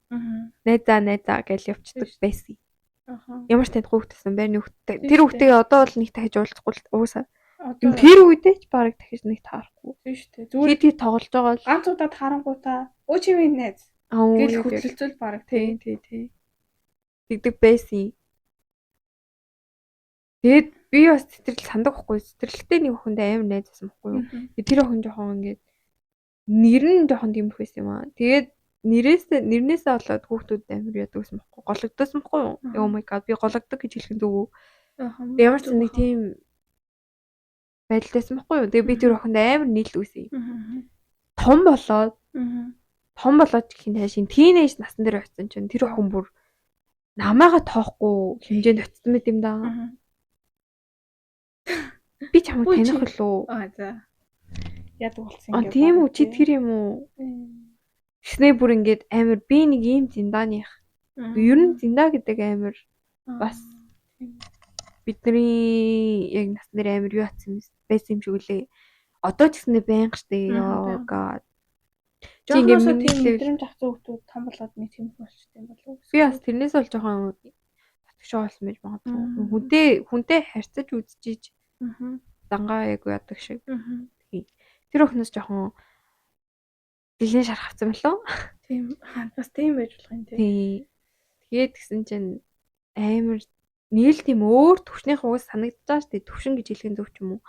Найзаа гэж явцдаг байсан. Ямар ч танд хүүхдсэн байрны хүүхдтэй. Тэр хүүхдээ одоо бол нэг дахиж уулзахгүй л уусаа. Тэр үедээ ч барыг дахиж нэг таарахгүй. Тийм шүү дээ. Зүгээр тий тоглож байгаа л ганц удаад харангуйтаа өө чи минь найз гэж хөдөлцөл барыг тий. Тэгдэг байсан. Тэгээд би бас цэцэрлэл сандаг байхгүй. Цэцэрлэгтэй нэг охиндоо амар найз байсан байхгүй юу. Тэр охин жоохон ингээд нэр нь жоохон тиймэрхүү байсан юм аа. Тэгээд нэрнээсээ болоод хүүхдүүд амар яадаг байсан байхгүй. Гологдсон байхгүй юу? Oh my god би гологдог гэж хэлэх нь зүг үү? Ямар ч нэг тийм байдалтай байсан байхгүй юу? Тэгээд би тэр охинд амар нийлдэгсэн. Том болоод гэх юм хаашийн тийнейж насн дээр очсон чинь тэр охин бүр намайга тоохгүй хэмжээнд очсон мэт юм даа. Би ч хамаг таних болов. За. Яадаг болсон юм. Тийм үү чи тэр юм уу? Тэснээ бүр ингээд амар би нэг ийм зиндааных. Ер нь зиндаа гэдэг амар бас бидний яг насны дээр амар юу атсан байсан юм шиг үлээ. Одоо ч гэснээр байнга штэ. Oh god. Чи ингээд тийм мэдрэмж авах хүмүүс том болоод нэг тийм болчтой юм болов уу? Би бас тэрнээс бол жоохон татгшаа болсон байж магадгүй. Хүнтэй харьцаж үзчихэж дангаа яг яадаг шиг. Тэр охиноос жоохон дилийн шарах авсан болов. Тийм бас тийм байж болох юм тий. Тэгээд гисэн чинь амар нийл тийм өөр төвшнийх уус санагдаж штэ төвшин гэж хэлэх нь зөв ч юм уу.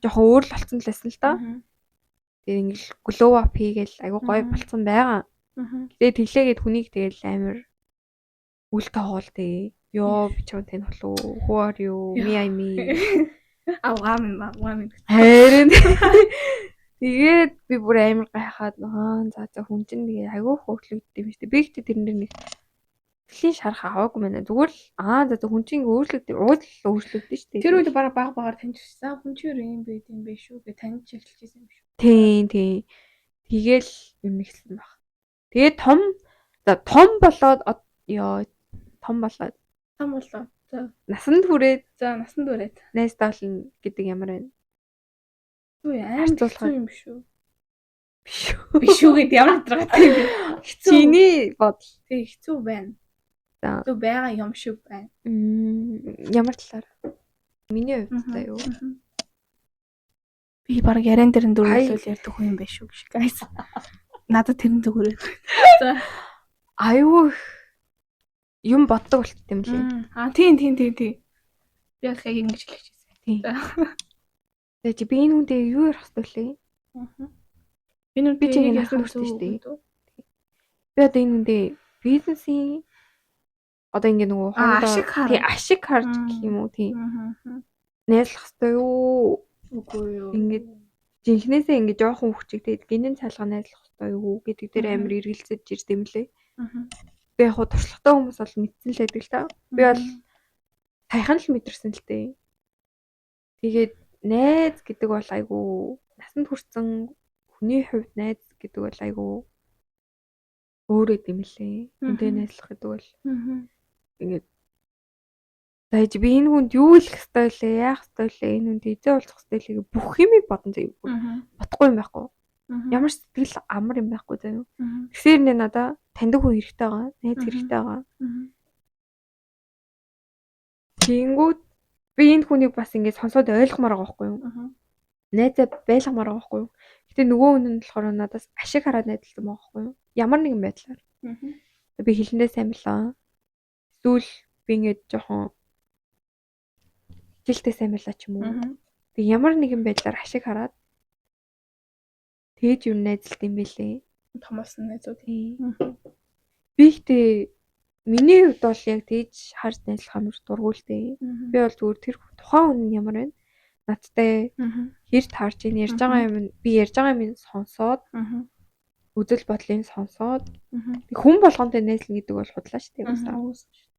Жоохон өөр л болсон л байсан л да. Тэгээд ингээл glow up хийгээл айгу гоё болцсон байгаа. Тэгээд тэглээгээд хүнийг тэгэл амар үл тоогоол дээ. Йоо би чам тань болов. Who are you? Me. Авгам. Харин тэгээд би бүр амар гайхаад за хүн чинь тэгээ айгүй хөөглөгддөг юм шүү дээ. Би ихтэй тэрэн дээр нэг тэлийн шарах аваагүй мэнэ. Зүгээр л за хүн чинь өөрчлөгдөв. Өөрчлөгдөн шүү дээ. Тэр үед багаар таньчихсан. Хүн чинь юм бэ шүү гэж таньж эхэлчихсэн юм шүү. Тийм. Тэгээл юм ихсэн баг. Тэгээд том болоод том болоод за насанд хүрээд найзтай болно гэдэг ямар байна? Амар юм шүү. Биш үү гэдэг ямар дараатай юм бэ? Чиний бодол. Тэг хэцүү байна. Хэцүү байгаа юм шиг байна. Ямар талаар? Миний хувьд та юу? Би баг яран дээр дөрвөлөл ярьдаг хүн юм байх шүү гэж. Guys. Надад тэрэн зүгээр. За. Аюу юм боддог болт юм лээ. Тийм. Би яг ингэж хэлчихсэн. Тийм. Тэгээд би энэ хүнтэй юу ярих хэвтэй лээ? Би чигээр яасан шүү дээ. Би одоо энэ хүндээ бизнесийн одоо ингэ нөгөө ашиг харж гэх юм уу тийм. Найзлах хэвтэй юу? Үгүй юу. Ингээд жинхнээсээ ингээд жоохон хүчтэй гинэн цайлгаа найзлах хэвтэй юу гэдэг дээр амар эргэлзэж ирд юм лээ. Би яг туршлагатай хүмүүс бол мэдсэн л байдаг л та. Би бол саяхан л мэдэрсэн л дээ. Тэгээд найз гэдэг бол айгүй насанд хүрсэн хүний хувьд найз гэдэг бол айгүй өөр юм лээ. Хүнтэй найзлах гэдэг бол ингээд зааж би энэ хүнд юу хэлэх ёстой лээ, яах ёстой лээ, энэ хүнд эзээ уулзах ёстой лээ бүх юмыг бодон заяа. Бодохгүй юм байхгүй. Ямар ч сэтгэл амар юм байхгүй заяа. Тэгсээр нэ надаа таньдаг хүн хэрэгтэй байгаа, найз хэрэгтэй байгаа. Тэнгүүд би энэ хүнийг бас ингэж сонсоод ойлгомоор байгаа байхгүй юу? Найзаа байлгамаар байгаа байхгүй юу? Гэтэ нөгөө хүн нь болохоор надаас ашиг хараад найзлсан байгаа байхгүй юу? Ямар нэгэн байдлаар. Би хэлэндээ сайн билаа. Эсвэл би ингэж жоохон хичээлтэй сайн байлаа ч юм уу. Тэг ямар нэгэн байдлаар ашиг хараад тэгж юу найзлт юм бэлээ. Томоосон найзууд. Би ихтэй миний хувьд бол яг тэгж харж найзлах юм дургуултэй. Би бол зүгээр тэр тухайн хүн нь ямар байна? Надтай хэр таарч ийн ярьж байгаа юм би ярьж байгаа юм сонсоод үзэл бодлыг сонсоод хүн болгонтэй найзлна гэдэг бол худлаа шүү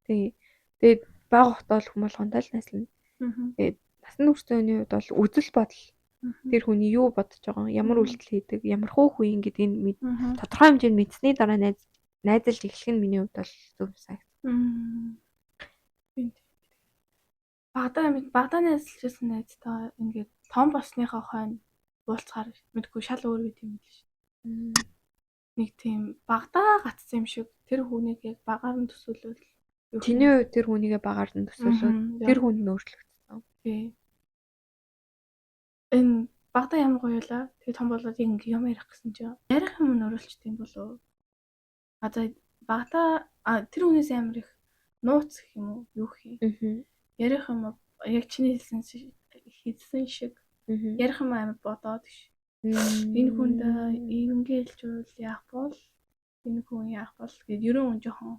дээ. Тэгээд бага хотол хүн болгонтой л найзлна. Тэгээд насны хүртээний хувьд бол үзэл бодол тэр хүний юу бодож байгаа, ямар үйлдэл хийдэг, ямар хөөх үе гэдгийг тодорхой хэмжээнд мэдсэний дараа найзалж эхлэх нь миний хувьд бол зөв сайн. Багадаа найзлжсэн найзтай ингээд том болсныхоо хойно уулзахаар мэдгүй шал өөр байт юм л шүү. Нэг тийм багадаа гацсан юм шиг тэр хүнийг яг багаар нь төсөөлвөл Чиний хувьд тэр хүнийгээ багаар нь төсөөлөв. Тэр хүн нь өөрчлөгдсөн. Тий. Энэ багадаа ямар гоё юла. Тэгээ том болоод ингэ юм ярих гэсэн чинь ярих юм нь өөрчлөлттэй болов. За багадаа тэр хүнээс амар их нууц гэх юм уу? Юу гэх юм? Ярих юм яг чиний хэлсэн шиг ярих юм амар бодоод ш. Энэ хүнд ингээл жуул яах бол энэ хүн яах бол гэд ерөн жоохон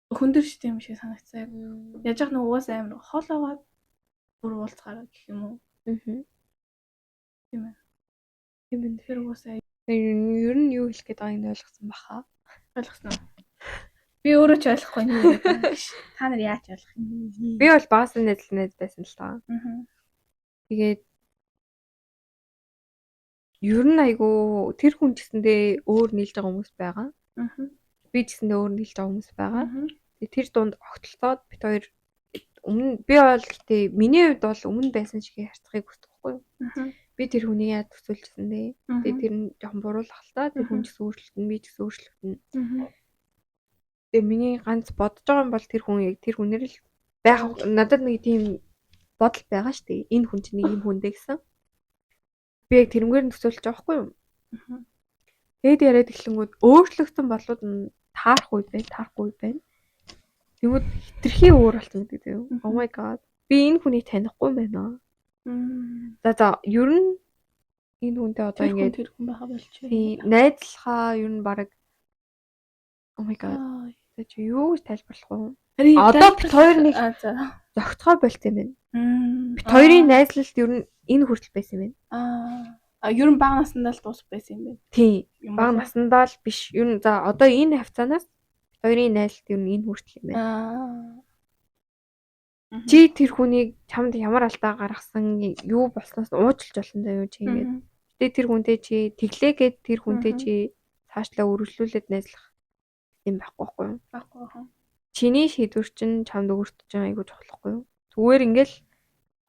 хөндөр штэ юм шиг санагцаа. Яаж яг нэг угаас амар хол аваад бүр уулзахаар гэх юм уу? Тийм ээ. Тийм энэ тэр угаасаа ер нь юу хэлэх гээд байгааг нь ойлгосон баха. Ойлгосноо. Би өөрөө ч ойлгохгүй юм байна. Та нар яаж ойлгох юм? Би бол баасан найз байсан л та. Тэгээд ер нь айгу тэр хүн гэсэндээ өөр нийлж байгаа хүмүүс байгаа. Би гэсэндээ өөр нийлж байгаа хүмүүс байгаа. Тэгээд тэр дунд огтлоод бит хоёр өмнө би бол гэтээ миний хувьд бол өмнө байсан шиг харцахыг хүсдэг байхгүй юу? Би тэр хүнийг яа төсөөлчихсөн дээ. Тэгээд тэр нь жоохон буруулах л та. Тэр хүн ч гэсэн өөрчлөлтөн, би ч гэсэн өөрчлөлтөн. Тэгээ миний ганц бодож байгаа юм бол тэр хүн яг тэр хүнээр л байх надад нэг тийм бодол байгаа шүү дээ. Энэ хүн чинь нэг юм хүндээ гэсэн. Би яг тэрнгээр нь төсөөлж байгаа байхгүй юу? Тэгээд яриад эхлэнгүүд өөрчлөгдсөн болоод нь таарахгүй байна. Тэгвэл хитрхи өөр болсон гэдэг тийм. Oh my god. Би энэ хүнийг танихгүй байна. За ер нь энэ хүнтэй одоо ингээд тэр хүн байха болчих. Тийм найзлахаа ер нь баг oh my god. Тэг юу гэж тайлбарлах вэ? Одоо бит хоёр нэг зогтгоо болт юм байна. Бит хоёрын найзлалт ер нь энэ хүртэл байсан юм байна. Ер нь бага насндаа л дуусах байсан юм байна. Тийм. Бага насндаа л биш. Ер нь за одоо энэ хавцаанаас бит хоёрын найзлалт ер нь энэ хүртэл юм байна. Чи тэр хүнийг чамд ямар алдаа гаргасан юу болсноос уучлж болно даа юу чи ингээд. Гэтэ тэр хүнтэй чи тэглээгээд тэр хүнтэй чи цаашлаа үргэлжлүүлээд найзлах юм байхгүй юу? Байхгүй. Чиний шийдвэр чинь чамд өөртөө ч айгуу чухлахгүй юу? Зүгээр ингээл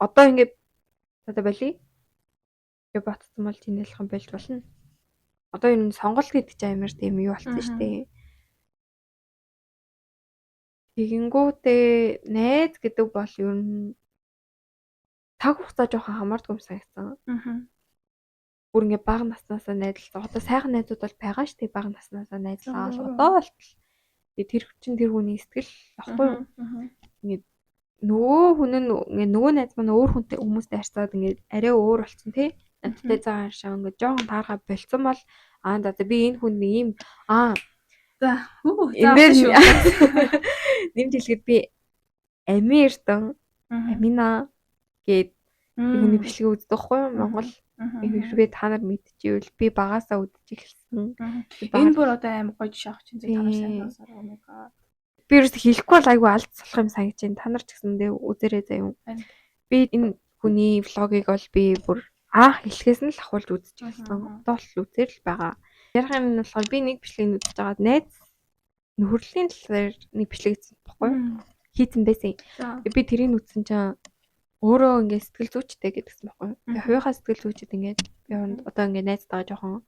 одоо ингээд одоо болий. Ингээ ботсон бол чиний ялхан болж болно. Одоо энэ сонголт гэдэг чинь амар тийм юу болсон шүү дээ. Тэгэнгүүтээ найз гэдэг бол ер нь таг хугацаа жоохон хамаардгүй юм санагдсан. Бүр ингээ бага наснаасаа найзлаа. Одоо сайхан найзууд бол байгаа шүү дээ. Бага наснаасаа найзлаа. Одоо бол тэр чинь тэр хүний сэтгэл ахгүй юу? Ингээ нөгөө хүн нь ингээ нөгөө найз маань өөр хүнтэй хүмүүстэй харьцаад ингээ арай өөр болцсон тий. Надтай заа харшаа ингээ жоохон таарга болцсон бол за би энэ хүн нэг юм за нэмж хэлэхэд би Амиртон Амина гээд хүний бичлэгээ үздэг байхгүй юу? Монгол хэрвээ та нар мэдчихвэл би багасаа үзэж эхэлсэн. Энэ бүр одоо амар гоё жишээ авах чинь та нар сайн сонсоо. Oh my god. Би ерөөс хэлэхгүй бол айгүй алдцлах юм санагдаж байна. Та нар ч гэсэндээ үзээрэй заяа. Би энэ хүний влогийг бол би бүр хэлэхээс нь л ахуулж үзэж эхэлсэн. Одоо л үзээр л байгаа. Ярих юм нь болохоор би нэг бичлэгийг үзэж байгаа. Найз нөхөрлийн талаар нэг бичлэг хийсэн байхгүй юу? Хийсэн байсан. Би тэрийг үзсэн чинь өөрөө ингээд сэтгэл зүйчтэй гэдгсэн байхгүй юу? Би хувийнхаа сэтгэл зүйчэд ингээд би одоо ингээд найзтайгаа жоохон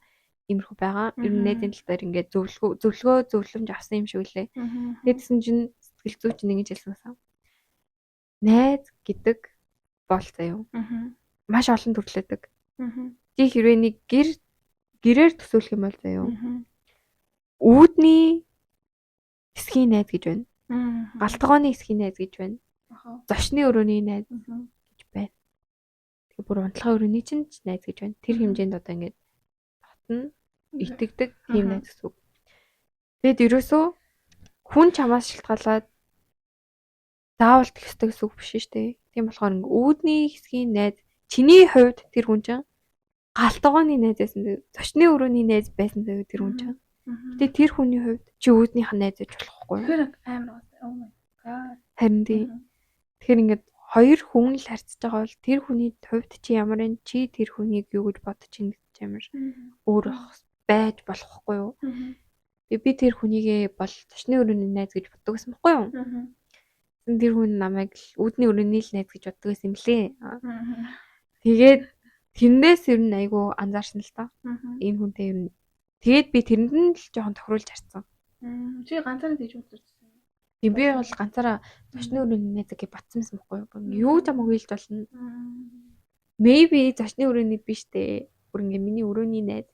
иймэрхүү байгаа. Ер нь найзын тал дээр ингээд зөвлөмж авсан юм шиг үлээ. Тэдсэн чинь сэтгэл зүйч нэг ингэж хэлсэн байсан. Найз гэдэг бол заяа. Маш олон төрлөдөг. Чи хэрвээ нэг гэрээр төсөөлөх юм бол заяа. Үүдний хэсгийн найз гэж байна. Галтгооны хэсгийн найз гэж байна. Зочны өрөөний найз гэж байна. Тэгээ бүр унтлагын өрөөний чинь найз гэж байна. Тэр хэмжээнд одоо ингээд татна, итгэдэг тийм найз гэсэн үг. Тэгэд ерөөсөө хүн чамаас шалтгаалаад заавал тэх ёстой гэсэн үг биш шүү дээ. Тийм болохоор ингээд үүдний хэсгийн найз чиний хувьд тэр хүн чинь галтгооны найз байсан. Зочны өрөөний найз байсан заяа тэр хүн чинь. Гэтэ тэр хүний хувьд чи үүднийх нь найз гэж болохгүй. Тэр амар oh my god. Харин тийм. Тэгэхээр ингээд хоёр хүн л харьцаж байгаа бол тэр хүний хувьд чи ямар вэ? Чи тэр хүнийг юу гэж бодож чинь гэж ямар өөр байж болохгүй юу? Би тэр хүнийгээ бол зочны өрөөний найз гэж боддог гэсэн байхгүй юу? Тэр хүн намайг л үүдний өрөөний л найз гэж боддог байсан юм лээ. Тэгээд тэрнээс ер нь айгүй анзаарсан л та. Энэ хүнтэй ер нь. Тэгээд би тэрэнд нь л жоохон тохируулж харсан. Чи ганцаараа тийж үзсэн. Тийм би бол ганцаараа зочны өрөөний найз гэж батсан юм байхгүй юу? Юу ч хамаагүй л болно. Maybe зочны өрөөний биш дээ. Бүр ингээ миний өрөөний найз.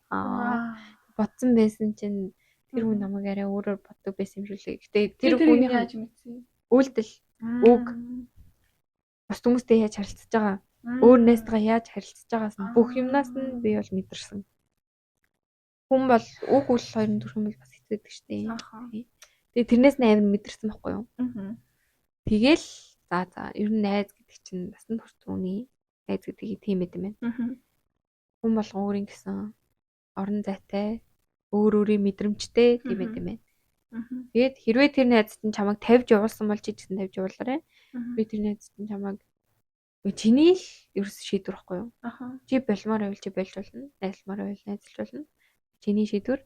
Бодсон байсан чинь тэр хүн намайг арай өөрөөр боддог байсан юм шиг лээ. Гэтэ тэр хүний яаж мэдсэн? Үйлдэл үг бус хүмүүстэй яаж харилцаж байгаа, өөр найзтайгаа яаж харилцаж байгаас нь бүх юмнаас нь би бол мэдэрсэн. Хүн бол үг үл хоёрын төрх юм бол бас хэцүүдэг штеп. Тэгээ тэрнээс нь амар мэдэрсэн байхгүй юу? Тэгэл за ер нь найз гэдэг чинь насан турш түүний найз гэдгийг тийм байт юм байна. Хүн болгон өөрийн гэсэн орон зайтай, өөрийн мэдрэмжтэй тийм байт юм байна. Тэгээд хэрвээ тэр найз чинь чамайг тавьж явуулсан бол чи гэсэн тавьж явуулаарай. Би тэр найз чинь чамайг чиний л ерөөс шийдвэр байхгүй юу? Чи болмоор байвал чи болж болно. Найзлмаар байвал найзлж болно. Чиний шийдвэр.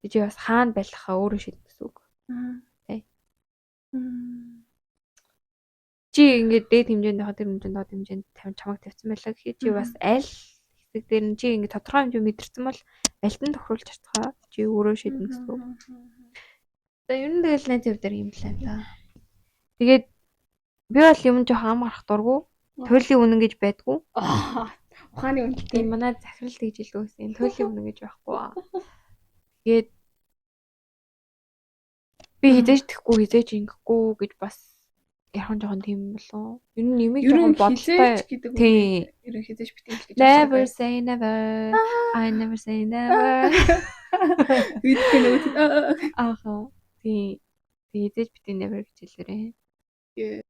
Чи бас хаана байлгахаа өөрөө шийдэх гэсэн үг. Тэ. Чи ингээд дээд хэмжээнд хаад тэр хэмжээнд доод хэмжээнд чамайг тавьсан байлаа гэхэд чи бас аль хэсэг дээр нь чи ингээд тодорхой хэмжээ мэдэрсэн бол аль нь тохируулж харцгаа чи өөрөө шийднэ гэсэн үг. За ер нь тэгэл найз хувь дээр юм лээ да. Тэгээд би бол юм жоох амарх дургу. Туйлын үнэн гэж байдгүй. Ухааны үнэ тийм манай захирал тэгж хэлдэг гэсэн. Туйлын үнэн гэж байхгүй. Тэгээд би хизээж тэхгүй хизээж ингэхгүй гэж бас ярхан жоохон тийм болов. Ер нь нэмийг жоохон бодлоо гэдэг үг. Ер нь хизээж битгий гэж. Never say never. I never say never. Үгүй нэг Ааха. Тийм хизээж битгий never гэж хэлээрээ.